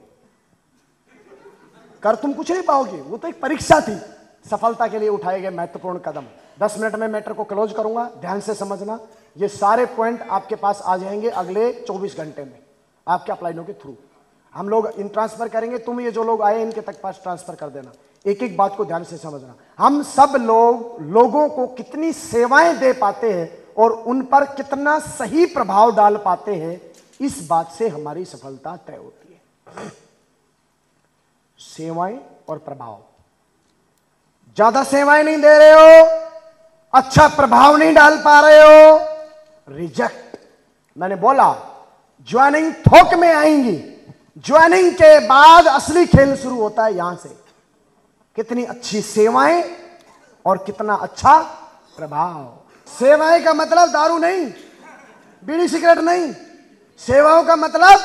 कर तुम कुछ नहीं पाओगे। वो तो एक परीक्षा थी, सफलता के लिए उठाए गए महत्वपूर्ण कदम। 10 मिनट में मैटर को क्लोज करूंगा, ध्यान से समझना। ये सारे पॉइंट आपके पास आ जाएंगे अगले 24 घंटे में आपके अपलाइनों के थ्रू। हम लोग इन ट्रांसफर करेंगे, तुम ये जो लोग आए इनके तक पास ट्रांसफर कर देना। एक एक बात को ध्यान से समझना। हम सब लोग लोगों को कितनी सेवाएं दे पाते हैं और उन पर कितना सही प्रभाव डाल पाते हैं, इस बात से हमारी सफलता तय होती है। सेवाएं और प्रभाव। ज्यादा सेवाएं नहीं दे रहे हो, अच्छा प्रभाव नहीं डाल पा रहे हो, रिजेक्ट। मैंने बोला ज्वाइनिंग थोक में आएंगी, ज्वाइनिंग के बाद असली खेल शुरू होता है यहां से। कितनी अच्छी सेवाएं और कितना अच्छा प्रभाव। सेवाएं का मतलब दारू नहीं, बीड़ी सिगरेट नहीं। सेवाओं का मतलब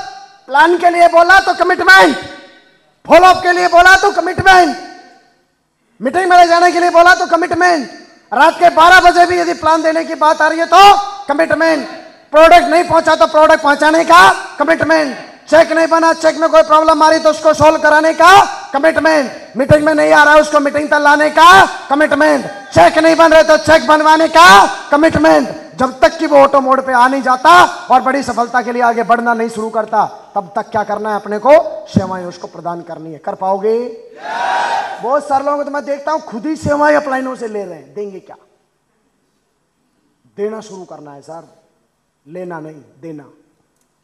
प्लान के लिए बोला तो कमिटमेंट, फॉलोअप के लिए बोला तो कमिटमेंट, मीटिंग में ले जाने के लिए बोला तो कमिटमेंट, रात के 12 बजे भी यदि प्लान देने की बात आ रही है तो कमिटमेंट, प्रोडक्ट नहीं पहुंचा तो प्रोडक्ट पहुंचाने का कमिटमेंट, चेक नहीं बना, चेक में कोई प्रॉब्लम आ रही तो उसको सोल्व कराने का कमिटमेंट, मीटिंग में नहीं आ रहा है उसको मीटिंग तक लाने का कमिटमेंट, चेक नहीं बन रहे तो चेक बनवाने का कमिटमेंट। जब तक कि वो ऑटो मोड पे आ नहीं जाता और बड़ी सफलता के लिए आगे बढ़ना नहीं शुरू करता, तब तक क्या करना है, अपने को सेवाएं उसको प्रदान करनी है। कर पाओगे? बहुत सारे लोगों को तो मैं देखता हूं खुद ही सेवाएं अपलाइनों से ले रहे हैं। देंगे क्या? देना शुरू करना है सर, लेना नहीं, देना।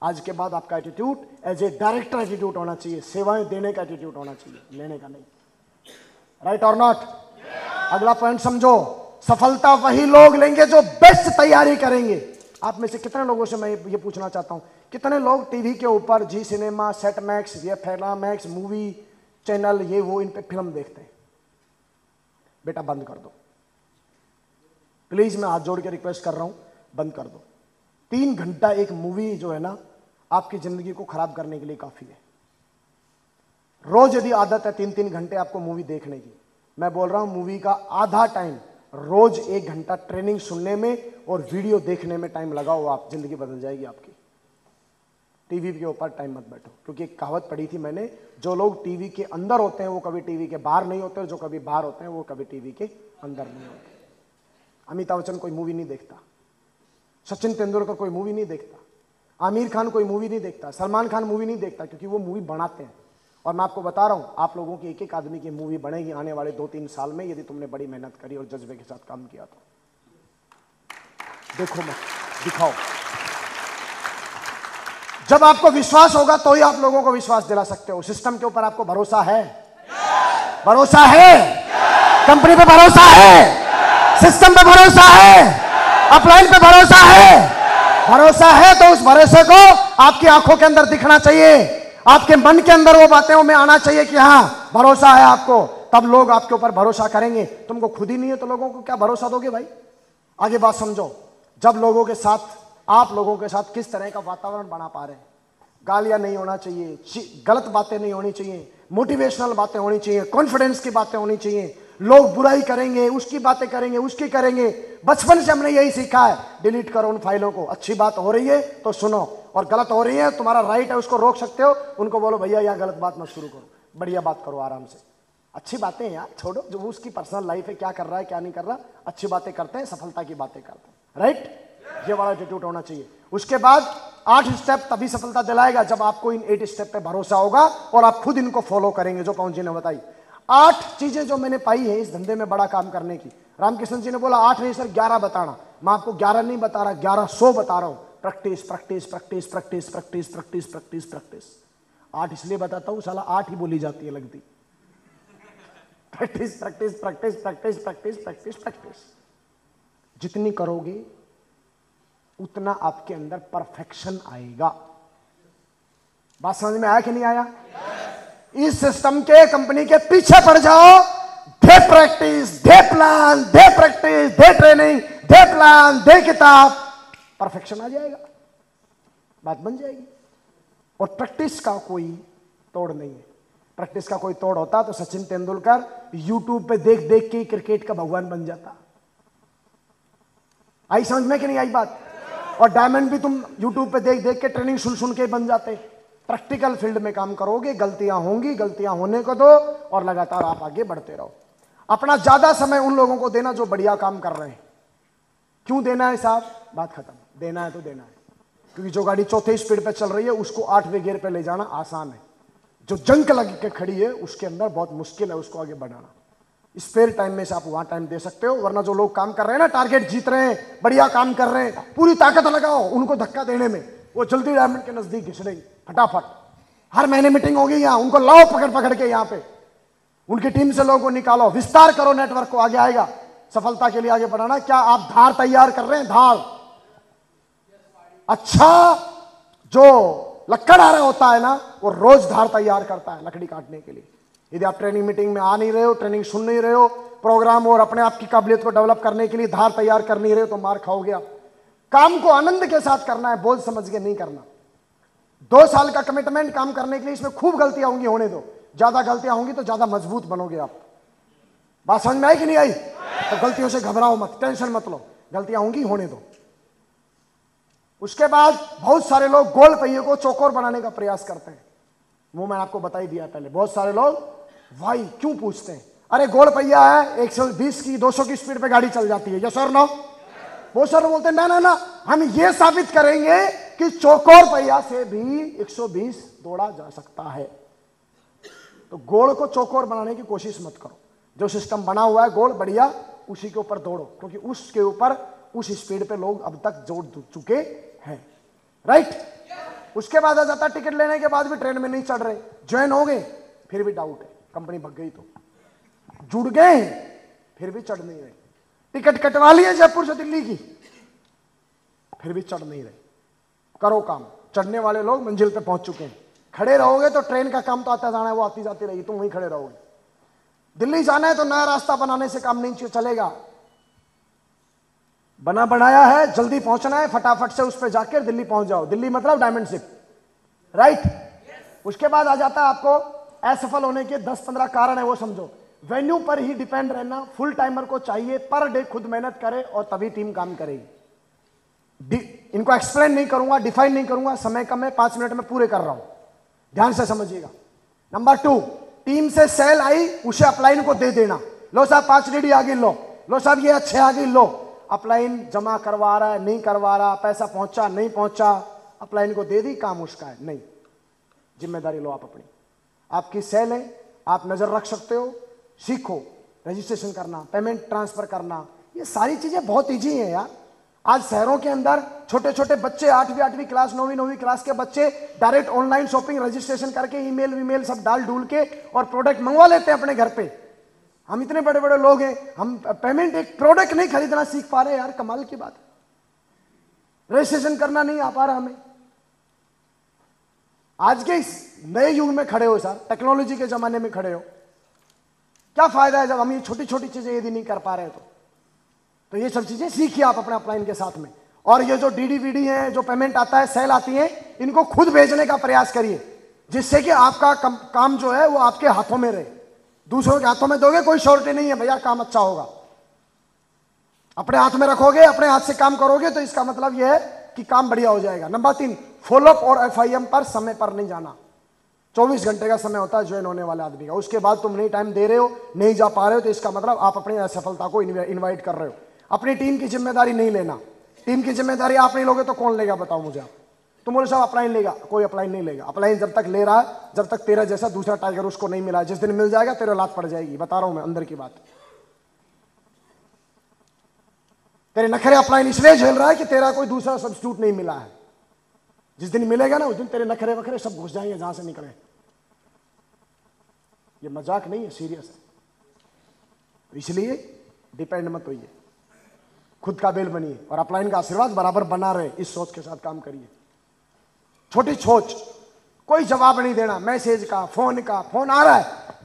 आज के बाद आपका attitude as a director attitude होना चाहिए, सेवाएं देने का एटीट्यूड होना चाहिए, लेने का नहीं। राइट और नॉट? अगला पॉइंट समझो, सफलता वही लोग लेंगे जो बेस्ट तैयारी करेंगे। आप में से कितने लोगों से मैं ये पूछना चाहता हूं, कितने लोग टीवी के ऊपर जी सिनेमा, सेट मैक्स, ये फैला मैक्स, मूवी चैनल, ये वो, इन पे फिल्म देखते हैं? बेटा बंद कर दो प्लीज, मैं हाथ जोड़ के रिक्वेस्ट कर रहा हूं, बंद कर दो। 3 घंटा एक मूवी जो है ना, आपकी जिंदगी को खराब करने के लिए काफी है। रोज यदि आदत है 3-3 घंटे आपको मूवी देखने की, मैं बोल रहा हूं मूवी का आधा टाइम रोज 1 घंटा ट्रेनिंग सुनने में और वीडियो देखने में टाइम लगाओ, आप जिंदगी बदल जाएगी आपकी। टीवी के ऊपर टाइम मत बैठो, क्योंकि एक कहावत पढ़ी थी मैंने, जो लोग टीवी के अंदर होते हैं वो कभी टीवी के बाहर नहीं होते, और जो कभी बाहर होते हैं वो कभी टीवी के अंदर नहीं होते। अमिताभ बच्चन कोई मूवी नहीं देखता, सचिन तेंदुलकर कोई मूवी नहीं देखता, आमिर खान कोई मूवी नहीं देखता, सलमान खान मूवी नहीं देखता, क्योंकि वो मूवी बनाते हैं। और मैं आपको बता रहा हूं, आप लोगों की एक एक आदमी की मूवी बनेगी आने वाले 2-3 साल में, यदि तुमने बड़ी मेहनत करी और जज्बे के साथ काम किया तो। देखो मत, दिखाओ। जब आपको विश्वास होगा तो ही आप लोगों को विश्वास दिला सकते हो। सिस्टम के ऊपर आपको भरोसा है? भरोसा है? कंपनी पे भरोसा है? सिस्टम पे भरोसा है? अपलाइन पे भरोसा है? भरोसा है तो उस भरोसे को आपकी आंखों के अंदर दिखना चाहिए, आपके मन के अंदर वो बातें में आना चाहिए कि हाँ भरोसा है आपको, तब लोग आपके ऊपर भरोसा करेंगे। तुमको खुद ही नहीं है तो लोगों को क्या भरोसा दोगे भाई? आगे बात समझो, जब लोगों के साथ, आप लोगों के साथ किस तरह का वातावरण बना पा रहे हैं, गालियां नहीं होना चाहिए, गलत बातें नहीं होनी चाहिए, मोटिवेशनल बातें होनी चाहिए, कॉन्फिडेंस की बातें होनी चाहिए। लोग बुराई करेंगे, उसकी बातें करेंगे, उसकी करेंगे, बचपन से हमने यही सीखा है। डिलीट करो उन फाइलों को, अच्छी बात हो रही है तो सुनो, और गलत हो रही है तुम्हारा राइट है, उसको रोक सकते हो, उनको बोलो भैया यह गलत बात मत शुरू करो, बढ़िया बात करो आराम से। अच्छी बातें यार छोड़ो, जो उसकी पर्सनल लाइफ है, क्या कर रहा है क्या नहीं कर रहा, अच्छी बातें करते हैं, सफलता की बातें करते हैं। राइट? ये वाला एटीट्यूड होना चाहिए। उसके बाद 8 स्टेप तभी सफलता दिलाएगा जब आपको इन 8 स्टेप पे भरोसा होगा और आप खुद इनको फॉलो करेंगे, जो पवन जी ने बताई। 8 चीजें जो मैंने पाई है इस धंधे में बड़ा काम करने की। रामकृष्ण जी ने बोला 8 नहीं सर 11 बताना, मैं आपको 11 नहीं बता रहा, 1100 बता रहा हूं। Practice practice practice practice practice practice practice practice. 8 इसलिए बताता हूं, साला 8 ही बोली जाती है लगती। Practice practice practice practice practice practice practice. जितनी करोगे उतना आपके अंदर परफेक्शन आएगा। बात समझ में आया कि नहीं आया? इस सिस्टम के, कंपनी के पीछे पड़ जाओ, दे प्रैक्टिस, दे प्लान, दे प्रैक्टिस, दे ट्रेनिंग, दे प्लान, दे किताब, परफेक्शन आ जाएगा, बात बन जाएगी। और प्रैक्टिस का कोई तोड़ नहीं है। प्रैक्टिस का कोई तोड़ होता तो सचिन तेंदुलकर यूट्यूब पे देख देख के क्रिकेट का भगवान बन जाता। आई समझ में कि नहीं आई बात? और डायमंड भी तुम यूट्यूब पे देख देख के ट्रेनिंग सुन सुन के बन जाते। प्रैक्टिकल फील्ड में काम करोगे, गलतियां होंगी, गलतियां होने को दो और लगातार आप आगे बढ़ते रहो। अपना ज्यादा समय उन लोगों को देना जो बढ़िया काम कर रहे हैं। क्यों देना है साहब? बात खत्म। देना है तो देना है, क्योंकि जो गाड़ी 4थे स्पीड पे चल रही है उसको 8वें गियर पे ले जाना आसान है, जो जंक लग के खड़ी है उसके अंदर बहुत मुश्किल है उसको आगे बढ़ाना। स्पेयर टाइम में से आप वहां टाइम दे सकते हो, वरना जो लोग काम कर रहे हैं ना, टारगेट जीत रहे हैं, बढ़िया काम कर रहे हैं, पूरी ताकत लगाओ उनको धक्का देने में, वो जल्दी डायमंड के नजदीक घिस रही फटाफट। हर महीने मीटिंग होगी यहाँ, उनको लाओ पकड़ पकड़ के यहाँ पे, उनकी टीम से लोगों को निकालो, विस्तार करो नेटवर्क को, आगे आएगा सफलता के लिए आगे बढ़ाना। क्या आप धार तैयार कर रहे हैं? धार, अच्छा जो लकड़हारा होता है ना, वो रोज धार तैयार करता है लकड़ी काटने के लिए। यदि आप ट्रेनिंग मीटिंग में आ नहीं रहे हो, ट्रेनिंग सुन नहीं रहे हो, प्रोग्राम और अपने आप की काबिलियत को डेवलप करने के लिए धार तैयार कर नहीं रहे हो, तो मार खाओगे आप। काम को आनंद के साथ करना है, बोझ समझ के नहीं करना। 2 साल का कमिटमेंट काम करने के लिए, इसमें खूब गलतियां होंगी, होने दो, ज्यादा गलतियां होंगी तो ज्यादा मजबूत बनोगे आप। बात समझ में आई कि नहीं आई? तो गलतियों से घबराओ मत, टेंशन मत लो, गलतियां होंगी, होने दो। उसके बाद बहुत सारे लोग गोल पहिए को चौकोर बनाने का प्रयास करते हैं, वो मैंने आपको बता ही दिया पहले। बहुत सारे लोग वाई क्यों पूछते हैं, अरे गोल पहिया है, 120 की 200 की स्पीड पे गाड़ी चल जाती है, यस और नो? बहुत सारे बोलते हैं ना ना ना, हम ये साबित करेंगे कि चौकोर पहिया से भी 120 दौड़ा जा सकता है। तो गोल को चौकोर बनाने की कोशिश मत करो, जो सिस्टम बना हुआ है गोल बढ़िया, उसी के ऊपर दौड़ो, क्योंकि उसके ऊपर उस स्पीड पे लोग अब तक जोड़ चुके हैं, राइट? उसके बाद आ जाता, टिकट लेने के बाद भी ट्रेन में नहीं चढ़ रहे, ज्वाइन हो गए फिर भी डाउट है, कंपनी भग गई तो, जुड़ गए फिर भी चढ़ नहीं रहे, टिकट कटवा लिए जयपुर से दिल्ली की फिर भी चढ़ नहीं रहे। करो काम, चढ़ने वाले लोग मंजिल पे पहुंच चुके हैं। खड़े रहोगे तो ट्रेन का काम तो आता जाना है, वो आती जाती रहेगी, तुम वहीं खड़े रहोगे। दिल्ली जाना है तो नया रास्ता बनाने से काम नहीं चलेगा, बना बनाया है, जल्दी पहुंचना है, फटाफट से उस पर जाकर दिल्ली पहुंच जाओ। दिल्ली मतलब डायमंड शिप, राइट? उसके बाद आ जाता है आपको असफल होने के 10-15 कारण है, वो समझो। वेन्यू पर ही डिपेंड रहना, फुल टाइमर को चाहिए, पर डे खुद मेहनत करे और तभी टीम काम करेगी। इनको एक्सप्लेन नहीं करूंगा, डिफाइन नहीं करूंगा, समय कम है, 5 मिनट में पूरे कर रहा हूं, ध्यान से समझिएगा। नंबर 2, टीम से सेल आई, उसे अपलाइन को दे देना। लो साहब 5 डीडी आगे लो, लो साहब ये अच्छे आगे लो। अपलाइन जमा करवा रहा है, नहीं करवा रहा, पैसा पहुंचा नहीं पहुंचा, अपलाइन को दे दी, काम उसका है नहीं, जिम्मेदारी लो आप अपनी। आपकी सेल है, आप नजर रख सकते हो, सीखो रजिस्ट्रेशन करना, पेमेंट ट्रांसफर करना, ये सारी चीजें बहुत ईजी है यार। आज शहरों के अंदर छोटे छोटे बच्चे 8वीं क्लास 9वीं क्लास के बच्चे डायरेक्ट ऑनलाइन शॉपिंग रजिस्ट्रेशन करके ईमेल वीमेल सब डाल डूल के और प्रोडक्ट मंगवा लेते हैं अपने घर पे। हम इतने बड़े बड़े लोग हैं, हम पेमेंट एक प्रोडक्ट नहीं खरीदना सीख पा रहे यार, कमाल की बात है। रजिस्ट्रेशन करना नहीं आ पा रहा हमें। आज के इस नए युग में खड़े हो सर, टेक्नोलॉजी के जमाने में खड़े हो, क्या फायदा है जब हम ये छोटी छोटी चीजें यदि नहीं कर पा रहे तो ये सब चीजें सीखिए आप अपने अपलाइन के साथ में। और ये जो डीडी वीडी है, जो पेमेंट आता है, सेल आती है, इनको खुद भेजने का प्रयास करिए, जिससे कि आपका काम जो है वो आपके हाथों में रहे। दूसरों के हाथों में दोगे कोई श्योरिटी नहीं है भैया काम अच्छा होगा। अपने हाथ में रखोगे, अपने हाथ से काम करोगे तो इसका मतलब यह है कि काम बढ़िया हो जाएगा। नंबर 3, फॉलोअप और एफआईएम पर समय पर नहीं जाना। 24 घंटे का समय होता है ज्वाइन होने वाले आदमी का, उसके बाद तुम नहीं टाइम दे रहे हो, नहीं जा पा रहे हो, तो इसका मतलब आप अपनी असफलता को इन्वाइट कर रहे हो। अपनी टीम की जिम्मेदारी नहीं लेना। टीम की जिम्मेदारी आप नहीं लोगे तो कौन लेगा बताओ मुझे आप? तुम बोले साहब अपलाइन लेगा, कोई अपलाइन नहीं लेगा। अपलाइन जब तक ले रहा है, जब तक तेरा जैसा दूसरा टाइगर उसको नहीं मिला, जिस दिन मिल जाएगा तेरे लात पड़ जाएगी, बता रहा हूं मैं अंदर की बात। तेरे नखरे अपलाइन इसलिए झेल रहा है कि तेरा कोई दूसरा सब्स्टिट्यूट नहीं मिला है। जिस दिन मिलेगा ना, उस दिन तेरे नखरे वखरे सब घुस जाएंगे जहां से निकले। ये मजाक नहीं है, सीरियस है। तो इसलिए डिपेंड मत होइए, खुद का बेल बनिए और अपलाइन का आशीर्वाद बराबर बना रहे, इस सोच के साथ काम करिए। छोटी सोच, कोई जवाब नहीं देना मैसेज का, फोन का। फोन आ रहा है,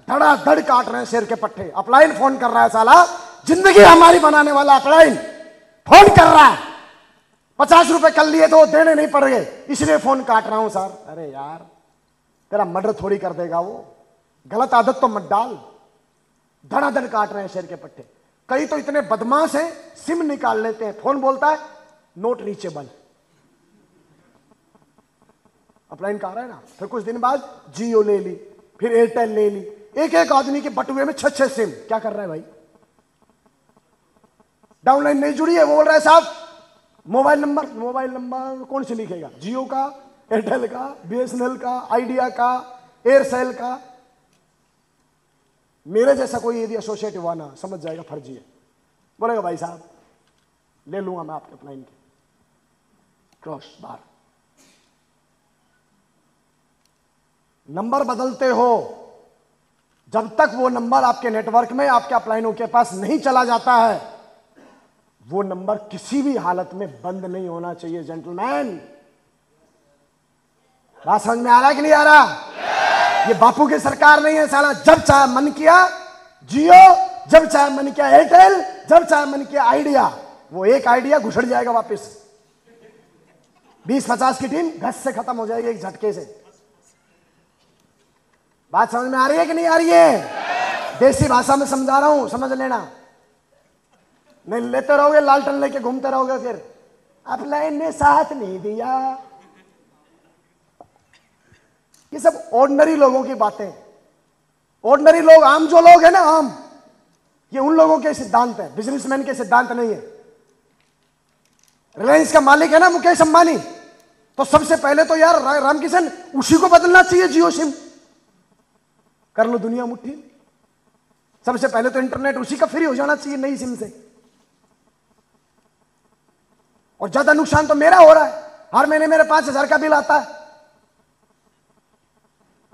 धड़ाधड़ काट रहे हैं शेर के पट्टे। अपलाइन फोन कर रहा है साला, जिंदगी हमारी बनाने वाला अपलाइन फोन कर रहा है। 50 रुपए कर लिए तो देने नहीं पड़ गए, इसलिए फोन काट रहा हूं सर। अरे यार तेरा मर्डर थोड़ी कर देगा वो, गलत आदत तो मत डाल। धड़ाधड़ काट रहे हैं शेर के पट्टे। कई तो इतने बदमाश हैं, सिम निकाल लेते हैं, फोन बोलता है नोट रीचेबल। अपलाइन का आ रहा है ना, फिर कुछ दिन बाद जियो ले ली, फिर एयरटेल ले ली। एक एक आदमी के बटुए में 6-6 सिम। क्या कर रहा है भाई? डाउनलाइन नहीं जुड़ी है, वो बोल रहा है साहब मोबाइल नंबर कौन से लिखेगा? जियो का, एयरटेल का, बीएसएनएल का, आइडिया का, एयरसेल का। मेरे जैसा कोई यदि एसोसिएट हुआ ना, समझ जाएगा फर्जी है। बोलेगा भाई साहब ले लूंगा मैं आपके अपलाइन के, क्रॉस बार। नंबर बदलते हो, जब तक वो नंबर आपके नेटवर्क में, आपके अपलाइनों के पास नहीं चला जाता है, वो नंबर किसी भी हालत में बंद नहीं होना चाहिए। जेंटलमैन, बात समझ में आ रहा है कि नहीं आ रहा? ये बापू की सरकार नहीं है साला। जब चाहे मन किया जियो, जब चाहे मन किया एयरटेल, जब चाहे मन किया आइडिया। वो एक आइडिया घुसड़ जाएगा वापस, 20-50 की टीम घस से खत्म हो जाएगी एक झटके से। बात समझ में आ रही है कि नहीं आ रही है? देसी भाषा में समझा रहा हूं, समझ लेना। नहीं लेते रहोगे, लालटन लेके घूमते रहोगे, फिर अपलाइन ने साथ नहीं दिया। ये सब ऑर्डिनरी लोगों की बातें। ऑर्डिनरी लोग, आम जो लोग हैं ना, आम, ये उन लोगों के सिद्धांत है, बिजनेसमैन के सिद्धांत नहीं है। रिलायंस का मालिक है ना मुकेश अंबानी, तो सबसे पहले तो यार रामकिशन उसी को बदलना चाहिए जियो सिम, कर लो दुनिया मुट्ठी। सबसे पहले तो इंटरनेट उसी का फ्री हो जाना चाहिए नई सिम से। और ज्यादा नुकसान तो मेरा हो रहा है, हर महीने मेरे 5,000 का बिल आता है,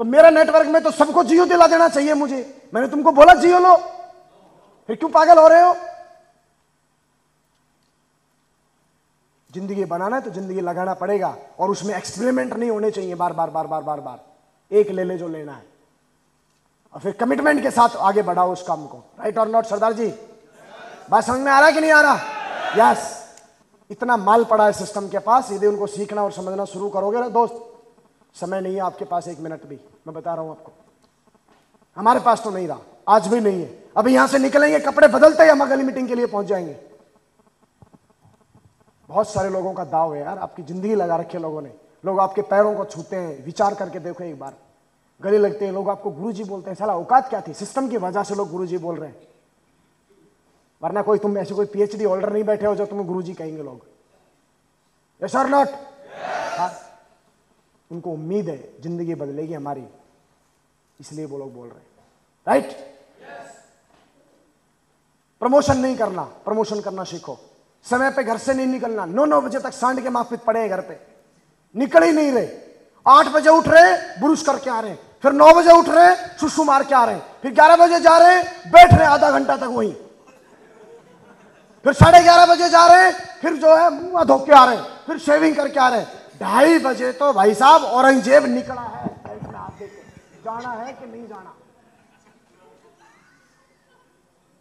तो मेरा नेटवर्क में तो सबको जियो दिला देना चाहिए मुझे। मैंने तुमको बोला जियो लो, फिर क्यों पागल हो रहे हो? जिंदगी बनाना है तो जिंदगी लगाना पड़ेगा, और उसमें एक्सपेरिमेंट नहीं होने चाहिए बार बार बार बार बार बार। एक ले जो लेना है, और फिर कमिटमेंट के साथ आगे बढ़ाओ उस काम को। राइट और नॉट सरदार जी? बात समझ में आ रहा है कि नहीं आ रहा? यस। इतना माल पड़ा है सिस्टम के पास, यदि उनको सीखना और समझना शुरू करोगे ना दोस्त, समय नहीं है आपके पास 1 मिनट भी, मैं बता रहा हूं आपको। हमारे पास तो नहीं रहा, आज भी नहीं है। अभी यहां से निकलेंगे, कपड़े बदलते ही हम अगली मीटिंग के लिए पहुंच जाएंगे। बहुत सारे लोगों का दाव है यार, आपकी जिंदगी लगा रखी है लोगों ने। लोग आपके पैरों को छूते हैं, विचार करके देखो एक बार। गले लगते हैं, लोग आपको गुरुजी बोलते हैं। साला औकात क्या थी? सिस्टम की वजह से लोग गुरुजी बोल रहे हैं, वरना कोई तुम ऐसे कोई पीएचडी होल्डर नहीं बैठे हो जो तुम्हें गुरुजी कहेंगे लोग। यस और नॉट? हाँ, उनको उम्मीद है जिंदगी बदलेगी हमारी, इसलिए वो लोग बोल रहे हैं। राइट? प्रमोशन नहीं करना, प्रमोशन करना सीखो। समय पे घर से नहीं निकलना, 9-9 बजे तक सांड के माफिक पड़े हैं घर पे, निकल ही नहीं रहे। 8 बजे उठ रहे, ब्रुश करके आ रहे हैं, फिर 9 बजे उठ रहे, सुसु मार के आ रहे हैं, फिर 11 बजे जा रहे, बैठ रहे आधा घंटा तक वहीं, फिर 11:30 बजे जा रहे, फिर जो है मुंह धो के आ रहे, फिर शेविंग करके आ रहे। 2:30 बजे तो भाई साहब औरंगजेब निकला है, आप देखो जाना है कि नहीं जाना।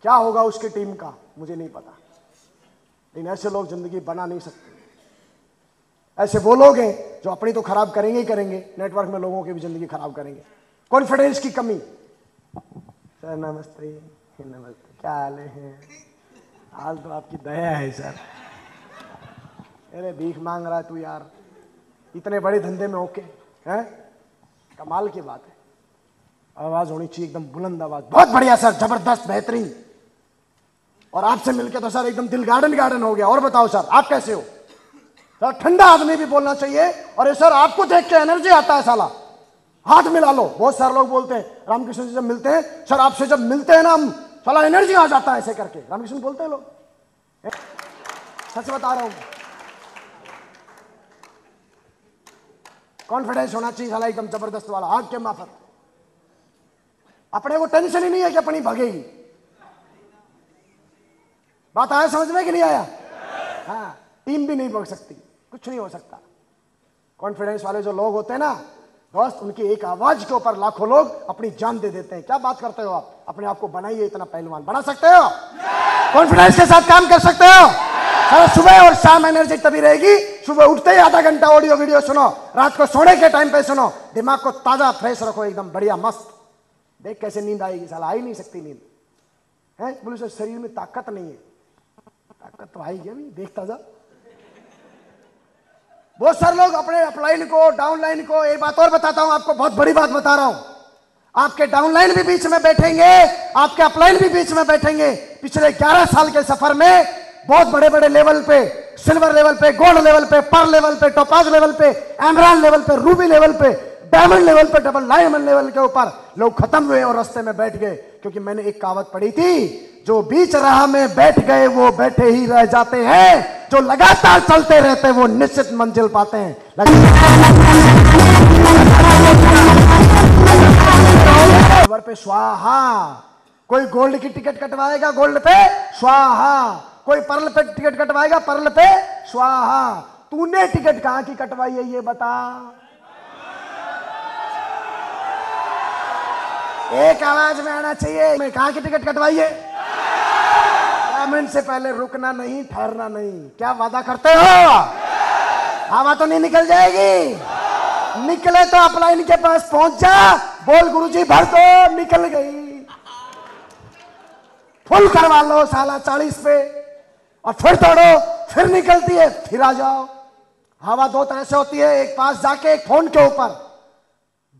क्या होगा उसकी टीम का मुझे नहीं पता, लेकिन ऐसे लोग जिंदगी बना नहीं सकते। ऐसे वो लोग हैं जो अपनी तो खराब करेंगे ही करेंगे, नेटवर्क में लोगों की भी जिंदगी खराब करेंगे। कॉन्फिडेंस की कमी। सर नमस्ते। नमस्ते, क्या हाल है? हाल तो आपकी दया है सर। अरे भीख मांग रहा है तू यार, इतने बड़े धंधे में होके हैं? कमाल की बात है। आवाज होनी चाहिए एकदम बुलंद आवाज। बहुत बढ़िया सर, जबरदस्त, बेहतरीन। और आपसे मिलके तो सर एकदम दिल गार्डन हो गया। और बताओ सर आप कैसे हो? सर ठंडा आदमी भी बोलना चाहिए। और ये सर आपको देख के एनर्जी आता है साला, हाथ मिला लो। बहुत सारे लोग बोलते हैं रामकृष्ण जी जब मिलते हैं, सर आपसे जब मिलते हैं ना हम, साला एनर्जी आ जाता है ऐसे करके। रामकृष्ण बोलते हैं लोग, सच बता रहा हूं। कॉन्फिडेंस होना चाहिए साला एकदम जबरदस्त वाला, आग के माफक। अपने को टेंशन ही नहीं है कि अपनी भगेगी। बात आया समझ में कि नहीं आया? हाँ, टीम भी नहीं भग सकती, कुछ नहीं हो सकता। कॉन्फिडेंस वाले जो लोग होते हैं ना दोस्त, उनकी एक आवाज के ऊपर लाखों लोग अपनी जान दे देते हैं। क्या बात करते हो आप? अपने आप को बनाइए इतना पहलवान, बना सकते हो? कॉन्फिडेंस के साथ काम कर सकते हो? सुबह और शाम एनर्जी तभी रहेगी। सुबह उठते ही आधा घंटा ऑडियो वीडियो सुनो, रात को सोने के टाइम पे सुनो, दिमाग को ताजा फ्रेश रखो एकदम बढ़िया मस्त। देख कैसे नींद आएगी, साला आ ही नहीं सकती नींद है। बोले सर शरीर में ताकत नहीं है, ताकत तो आएगी अभी, देखता जा। बहुत सारे लोग अपने अपलाइन को डाउनलाइन को, एक बात और बताता हूं आपको, बहुत बड़ी बात बता रहा हूं। आपके डाउनलाइन भी बीच में बैठेंगे, आपके अपलाइन भी बीच में बैठेंगे। पिछले 11 साल के सफर में बहुत बड़े बड़े लेवल पे, सिल्वर लेवल पे, गोल्ड लेवल पे, पर्ल लेवल पे, टोपाज लेवल पे, एमराल्ड लेवल पे, रूबी लेवल पे, डायमंड लेवल पे, डबल डायमंड लेवल के ऊपर लोग खत्म हुए और रास्ते में बैठ गए। क्योंकि मैंने एक कहावत पढ़ी थी, जो बीच राह में बैठ गए वो बैठे ही रह जाते हैं, जो लगातार चलते रहते वो निश्चित मंजिल पाते हैं। पे स्वाहा। कोई गोल्ड की टिकट कटवाएगा गोल्ड पे स्वाहा, कोई पर्ल पे टिकट कटवाएगा पर्ल पे स्वाहा। तूने टिकट कहां की कटवाई है ये बता। एक आवाज में आना चाहिए, मैं कहां की टिकट कटवाई है। पेमेंट से पहले रुकना नहीं, ठहरना नहीं। क्या वादा करते हो? हवा तो नहीं निकल जाएगी? निकले तो अपलाइन के पास पहुंच जा, बोल गुरुजी भर दो, निकल गई। फुल करवा लो साला 40 पे और फिर दौड़ो, फिर निकलती है, फिर आ जाओ। हवा दो तरह से होती है, एक पास जाके एक फोन के ऊपर।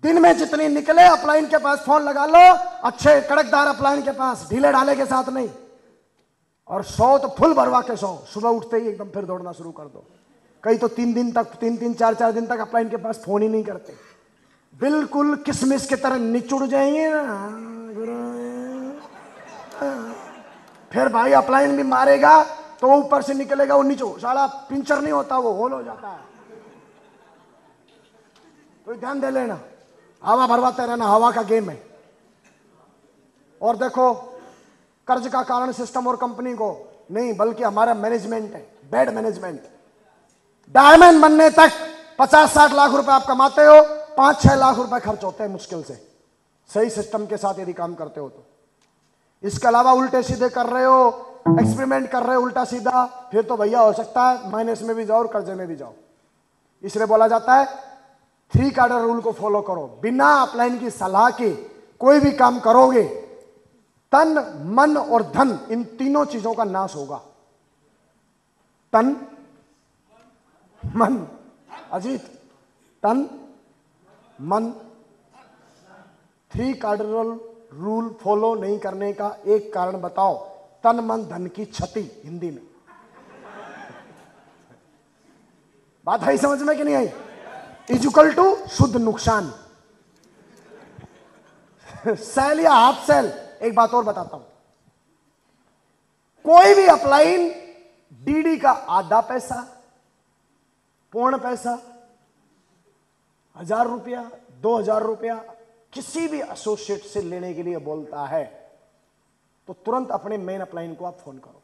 दिन में जितनी निकले अपलाइन के पास फोन लगा लो, अच्छे कड़कदार अपलाइन के पास, ढीले ढाले के साथ नहीं। और 100 तो फुल भरवा के 100, सुबह उठते ही एकदम फिर दौड़ना शुरू कर दो। कई तो 3 दिन तक, 3-3, 4-4 दिन तक अपलाइन के पास फोन ही नहीं करते, बिल्कुल किसमिस की तरह निचुड़ जाएंगे ना। फिर भाई अपलाइन भी मारेगा तो ऊपर से निकलेगा वो नीचे, साला पिंचर नहीं होता, वो होल हो जाता है। तो ध्यान दे लेना, हवा भरवाते रहना, हवा का गेम है। और देखो, कर्ज का कारण सिस्टम और कंपनी को नहीं, बल्कि हमारा मैनेजमेंट है, बैड मैनेजमेंट। डायमंड बनने तक 50-60 लाख रुपए आप कमाते हो, 5-6 लाख रुपए खर्च होते हैं मुश्किल से, सही सिस्टम के साथ यदि काम करते हो तो। इसके अलावा उल्टे सीधे कर रहे हो, एक्सपेरिमेंट कर रहे हो उल्टा सीधा, फिर तो भैया हो सकता है माइनस में भी जाओ और कर्जे में भी जाओ। इसलिए बोला जाता है 3 कार्डर रूल को फॉलो करो। बिना अपलाइन की सलाह के कोई भी काम करोगे, तन, मन और धन, इन तीनों चीजों का नाश होगा। तन, मन, अजीत, तन, मन। 3 कार्डिनल रूल फॉलो नहीं करने का एक कारण बताओ। तन मन धन की क्षति, हिंदी में बात आई समझ में कि नहीं आई? इक्वल टू शुद्ध नुकसान। सेल या हाफ सेल। एक बात और बताता हूं, कोई भी अपलाइन डीडी का आधा पैसा, पूर्ण पैसा, 1000 रुपया, 2000 रुपया किसी भी एसोसिएट से लेने के लिए बोलता है तो तुरंत अपने मेन अपलाइन को आप फोन करो।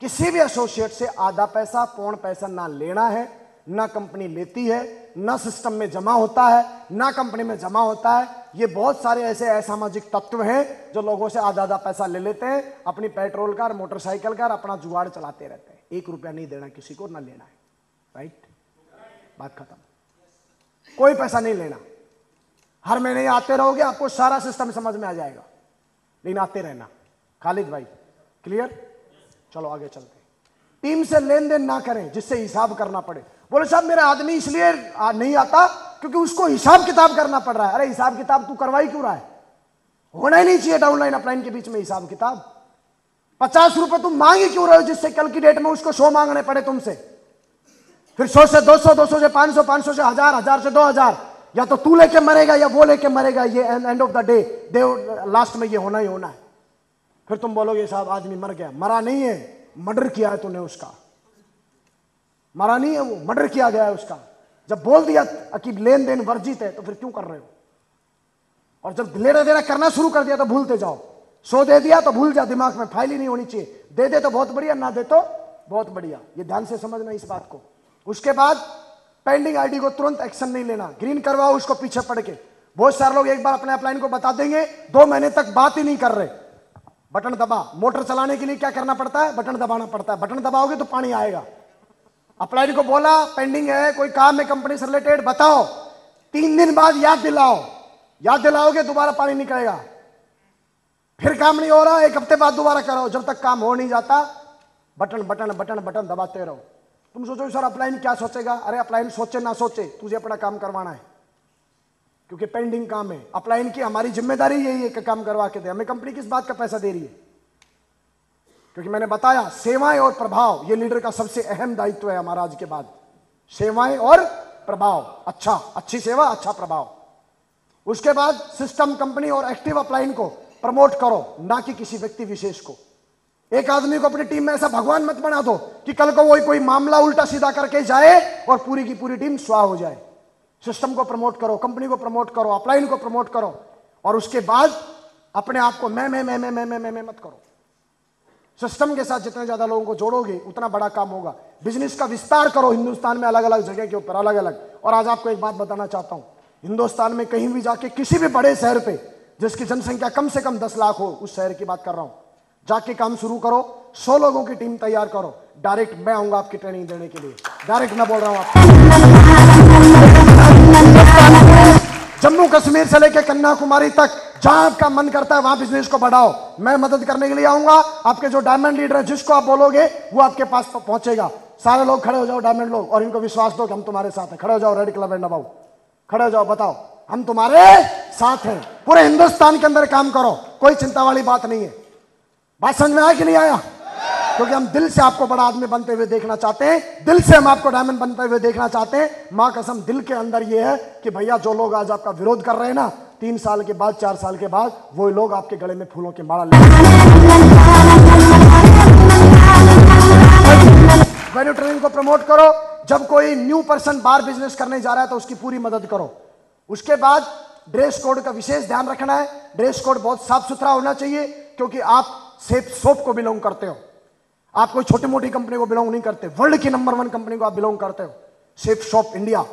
किसी भी एसोसिएट से आधा पैसा, पूर्ण पैसा ना लेना है, ना कंपनी लेती है, ना सिस्टम में जमा होता है, ना कंपनी में जमा होता है। ये बहुत सारे ऐसे असामाजिक तत्व हैं जो लोगों से आधा आधा पैसा ले लेते हैं, अपनी पेट्रोल कार, मोटरसाइकिल कार, अपना जुगाड़ चलाते रहते हैं। 1 रुपया नहीं देना किसी को, ना लेना है। राइट, बात खत्म। कोई पैसा नहीं लेना। हर महीने आते रहोगे, आपको सारा सिस्टम समझ में आ जाएगा, लेकिन आते रहना। खालिद भाई क्लियर? चलो आगे चलते हैं। टीम से लेन देन ना करें जिससे हिसाब करना पड़े। बोले साहब मेरा आदमी इसलिए नहीं आता क्योंकि उसको हिसाब किताब करना पड़ रहा है। अरे हिसाब किताब तू करवाई क्यों रहा है? होना ही नहीं चाहिए डाउनलाइन अपलाइन के बीच में हिसाब किताब। 50 रुपए तुम मांगे क्यों रहे हो जिससे कल की डेट में उसको 100 मांगने पड़े तुमसे, फिर 100 से 200, 200 से 500, 500 से 1000, 1000 से 2000। या तो तू लेके मरेगा या वो लेके मरेगा। ये end of the day last में ये होना ही होना है। फिर तुम बोलोगे साहब आदमी मर गया। मरा नहीं है, मर्डर किया है तूने उसका। मरा नहीं है वो, मर्डर किया गया है उसका। जब बोल दिया कि लेन देन वर्जित है तो फिर क्यों कर रहे हो? और जब लेना देना करना शुरू कर दिया तो भूलते जाओ। 100 दे दिया तो भूल जा, दिमाग में फाइल ही नहीं होनी चाहिए। दे दे तो बहुत बढ़िया, ना दे तो बहुत बढ़िया। ये ध्यान से समझना इस बात को। उसके बाद पेंडिंग आईडी को तुरंत एक्शन नहीं लेना, ग्रीन करवाओ उसको पीछे पड़ के। बहुत सारे लोग एक बार अपने अपलाइन को बता देंगे, 2 महीने तक बात ही नहीं कर रहे। बटन दबा। मोटर चलाने के लिए क्या करना पड़ता है? बटन दबाना पड़ता है। बटन दबाओगे तो पानी आएगा। अपलाइन को बोला पेंडिंग है, कोई काम है कंपनी से रिलेटेड, बताओ। 3 दिन बाद याद दिलाओ। याद दिलाओगे दोबारा पानी निकलेगा। फिर काम नहीं हो रहा, 1 हफ्ते बाद दोबारा करो। जब तक काम हो नहीं जाता बटन बटन बटन बटन दबाते रहो। तुम सोचो सर अपलाइन क्या सोचेगा? अरे अपलाइन सोचे ना सोचे, तुझे अपना काम करवाना है क्योंकि पेंडिंग काम है। अपलाइन की हमारी जिम्मेदारी यही है कि काम करवा के दे। हमें कंपनी किस बात का पैसा दे रही है? क्योंकि मैंने बताया सेवाएं और प्रभाव ये लीडर का सबसे अहम दायित्व है हमारा आज के बाद। सेवाएं और प्रभाव, अच्छा, अच्छी सेवा, अच्छा प्रभाव। उसके बाद सिस्टम, कंपनी और एक्टिव अपलाइन को प्रमोट करो, ना कि किसी व्यक्ति विशेष को। एक आदमी को अपनी टीम में ऐसा भगवान मत बना दो कि कल को वो कोई मामला उल्टा सीधा करके जाए और पूरी की पूरी टीम स्वाह हो जाए। सिस्टम को प्रमोट करो, कंपनी को प्रमोट करो, अपलाइन को प्रमोट करो। और उसके बाद अपने आप को मैं मत करो। सिस्टम के साथ जितने ज्यादा लोगों को जोड़ोगे उतना बड़ा काम होगा। बिजनेस का विस्तार करो हिंदुस्तान में, अलग अलग जगह के ऊपर अलग अलग। और आज आपको एक बात बताना चाहता हूं, हिंदुस्तान में कहीं भी जाके किसी भी बड़े शहर पे जिसकी जनसंख्या कम से कम 10 लाख हो, उस शहर की बात कर रहा हूं, जाके काम शुरू करो, 100 लोगों की टीम तैयार करो। डायरेक्ट मैं आऊंगा आपकी ट्रेनिंग देने के लिए, डायरेक्ट मैं बोल रहा हूं आपको। जम्मू कश्मीर से लेकर कन्याकुमारी तक जहां आपका मन करता है वहां बिजनेस को बढ़ाओ। मैं मदद करने के लिए आऊंगा। आपके जो डायमंड लीडर है, जिसको आप बोलोगे वो आपके पास पहुंचेगा। सारे लोग खड़े हो जाओ, डायमंड लोग, और इनको विश्वास दो कि हम तुम्हारे साथ हैं। खड़े हो जाओ, रेड क्लब एंड अबाउ, खड़े हो जाओ, बताओ हम तुम्हारे साथ हैं। पूरे हिंदुस्तान के अंदर काम करो, कोई चिंता वाली बात नहीं है। बात समझ में आया कि नहीं आया? क्योंकि हम दिल से आपको बड़ा आदमी बनते हुए देखना चाहते हैं, दिल से हम आपको डायमंड बनते हुए देखना चाहते हैं। मां कसम, दिल के अंदर ये है कि भैया जो लोग आज आपका विरोध कर रहे हैं ना, 3 साल के बाद, 4 साल के बाद वो लोग आपके गले में फूलों की माला ले। वैल्यू ट्रेनिंग को प्रमोट करो। जब कोई न्यू पर्सन बाहर बिजनेस करने जा रहा है तो उसकी पूरी मदद करो। उसके बाद ड्रेस कोड का विशेष ध्यान रखना है। ड्रेस कोड बहुत साफ सुथरा होना चाहिए, क्योंकि आप सेफ सोप को बिलोंग करते हो। आप कोई छोटी मोटी कंपनी को बिलोंग नहीं करते, वर्ल्ड की नंबर 1 कंपनी को आप बिलोंग करते हो, सेफ शॉप इंडिया,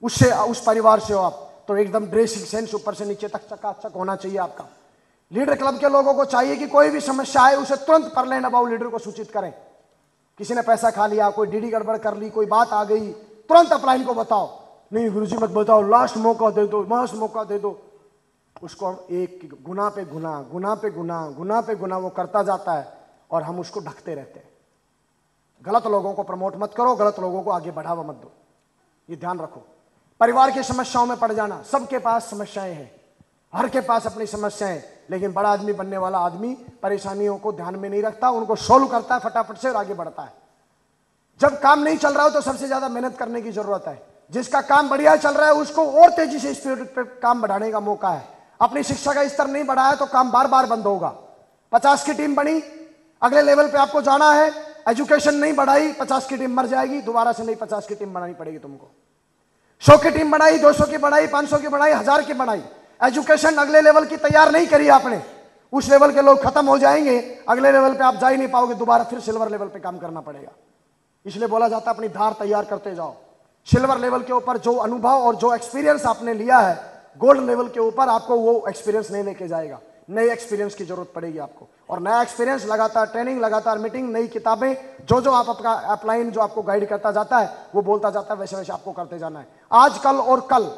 उससे उस परिवार से हो आप। तो एकदम ड्रेसिंग सेंस ऊपर से नीचे तक चकाचक होना चाहिए आपका। लीडर क्लब के लोगों को चाहिए कि कोई भी समस्या आए उसे तुरंत पर लेना बाबू लीडर को सूचित करें। किसी ने पैसा खा लिया, कोई डीडी गड़बड़ कर ली, कोई बात आ गई, तुरंत अपलाइन को बताओ। नहीं गुरुजी मत बताओ, लास्ट मौका दे दो, लास्ट मौका दे दो। उसको एक गुना पे गुना, गुना पे गुना, गुना पे गुना वो करता जाता है और हम उसको ढकते रहते हैं। गलत लोगों को प्रमोट मत करो, गलत लोगों को आगे बढ़ावा मत दो, ये ध्यान रखो। परिवार की समस्याओं में पड़ जाना, सबके पास समस्याएं हैं, हर के पास अपनी समस्याएं, लेकिन बड़ा आदमी बनने वाला आदमी परेशानियों को ध्यान में नहीं रखता, उनको सोल्व करता है फटाफट से और आगे बढ़ता है। जब काम नहीं चल रहा हो तो सबसे ज्यादा मेहनत करने की जरूरत है। जिसका काम बढ़िया चल रहा है उसको और तेजी से स्पीड पे काम बढ़ाने का मौका है। अपनी शिक्षा का स्तर नहीं बढ़ाया तो काम बार बार बंद होगा। 50 की टीम बनी, अगले लेवल पे आपको जाना है, एजुकेशन नहीं बढ़ाई, 50 की टीम मर जाएगी, दोबारा से नहीं 50 की टीम बनानी पड़ेगी तुमको। 100 की टीम बनाई, 200 की बढ़ाई, 500 की बढ़ाई, 1000 की बढ़ाई, एजुकेशन अगले लेवल की तैयार नहीं करी आपने, उस लेवल के लोग खत्म हो जाएंगे, अगले लेवल पे आप जा ही नहीं पाओगे, दोबारा फिर सिल्वर लेवल पे काम करना पड़ेगा। इसलिए बोला जाता है अपनी धार तैयार करते जाओ। सिल्वर लेवल के ऊपर जो अनुभव और जो एक्सपीरियंस आपने लिया है, गोल्ड लेवल के ऊपर आपको वो एक्सपीरियंस नहीं लेके जाएगा, नए एक्सपीरियंस की जरूरत पड़ेगी आपको। और नया एक्सपीरियंस, लगातार ट्रेनिंग, लगातार मीटिंग, नई किताबें, जो आप आपका अपलाइन जो आपको गाइड करता जाता है वो बोलता जाता है, वैसे वैसे आपको करते जाना है। आज कल और कल,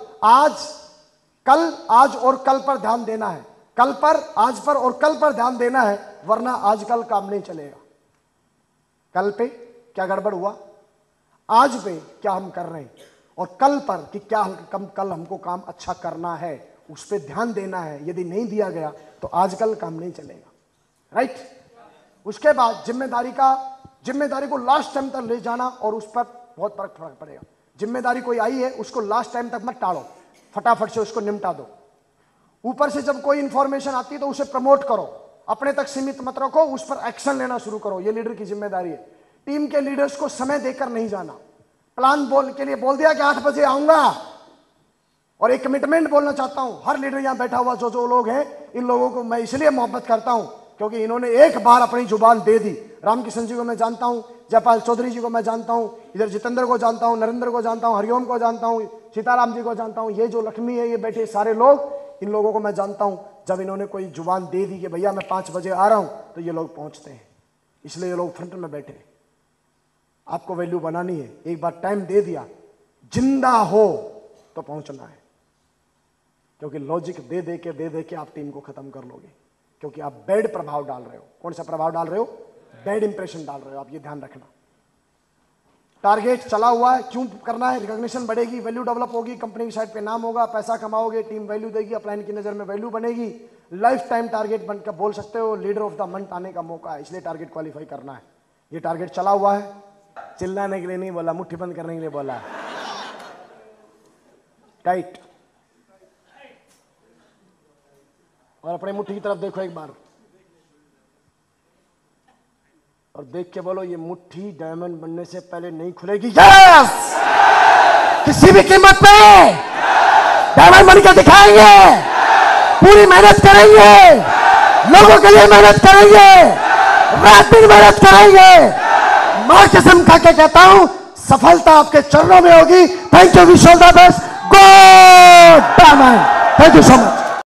आज और कल पर ध्यान देना है, कल पर, आज पर और कल पर ध्यान देना है, वरना आजकल काम नहीं चलेगा। कल पे क्या गड़बड़ हुआ, आज पे क्या हम कर रहे हैं, और कल पर कि क्या कल हमको काम अच्छा करना है, उस पर ध्यान देना है। यदि नहीं दिया गया तो आजकल काम नहीं चलेगा, राइट। उसके बाद जिम्मेदारी को लास्ट टाइम तक ले जाना, और उस पर बहुत फर्क पड़ेगा। जिम्मेदारी कोई आई है उसको लास्ट टाइम तक मत टालो, फटाफट से उसको निपटा दो। ऊपर से जब कोई इंफॉर्मेशन आती है तो उसे प्रमोट करो, अपने तक सीमित मत रखो, उस पर एक्शन लेना शुरू करो। ये लीडर की जिम्मेदारी है। टीम के लीडर्स को समय देकर नहीं जाना। प्लान के लिए बोल दिया कि 8 बजे आऊंगा, और एक कमिटमेंट बोलना चाहता हूं। हर लीडर यहां बैठा हुआ जो लोग हैं, इन लोगों को मैं इसलिए मोहब्बत करता हूं क्योंकि इन्होंने एक बार अपनी जुबान दे दी। रामकिशन जी को मैं जानता हूं, जयपाल चौधरी जी को मैं जानता हूं, इधर जितेंद्र को जानता हूं, नरेंद्र को जानता हूं, हरिओम को जानता हूं, सीताराम जी को जानता हूं, ये जो लक्ष्मी है, ये बैठे सारे लोग, इन लोगों को मैं जानता हूं। जब इन्होंने कोई जुबान दे दी कि भैया मैं 5 बजे आ रहा हूं, तो ये लोग पहुंचते हैं। इसलिए ये लोग फ्रंट में बैठे हैं। आपको वैल्यू बनानी है, एक बार टाइम दे दिया, जिंदा हो तो पहुंचना है। क्योंकि लॉजिक दे दे के आप टीम को खत्म कर लोगे, क्योंकि आप बैड प्रभाव डाल रहे हो। कौन सा प्रभाव डाल रहे हो? बैड इंप्रेशन डाल रहे हो आप, ये ध्यान रखना। टारगेट चला हुआ है, क्यों करना है? रिकॉग्निशन बढ़ेगी, वैल्यू डेवलप होगी, कंपनी की साइड पे नाम होगा, पैसा कमाओगे, टीम वैल्यू देगी, अपलाइन की नजर में वैल्यू बनेगी, लाइफ टाइम टारगेट बनकर बोल सकते हो, लीडर ऑफ द मंथ आने का मौका है। इसलिए टारगेट क्वालिफाई करना है। ये टारगेट चला हुआ है, चिल्लाने के लिए नहीं बोला, मुट्ठी बंद करने के लिए बोला है। टाइट, और अपने मुट्ठी की तरफ देखो एक बार, और देख के बोलो, ये मुट्ठी डायमंड बनने से पहले नहीं खुलेगी। यस, किसी भी कीमत पे डायमंड बन के दिखाएंगे, पूरी मेहनत करेंगे, लोगों के लिए मेहनत करेंगे, रात दिन मेहनत करेंगे। मां कसम खा के कहता हूं, सफलता आपके चरणों में होगी। Thank you, wish all the best, god damn it. Thank you so much.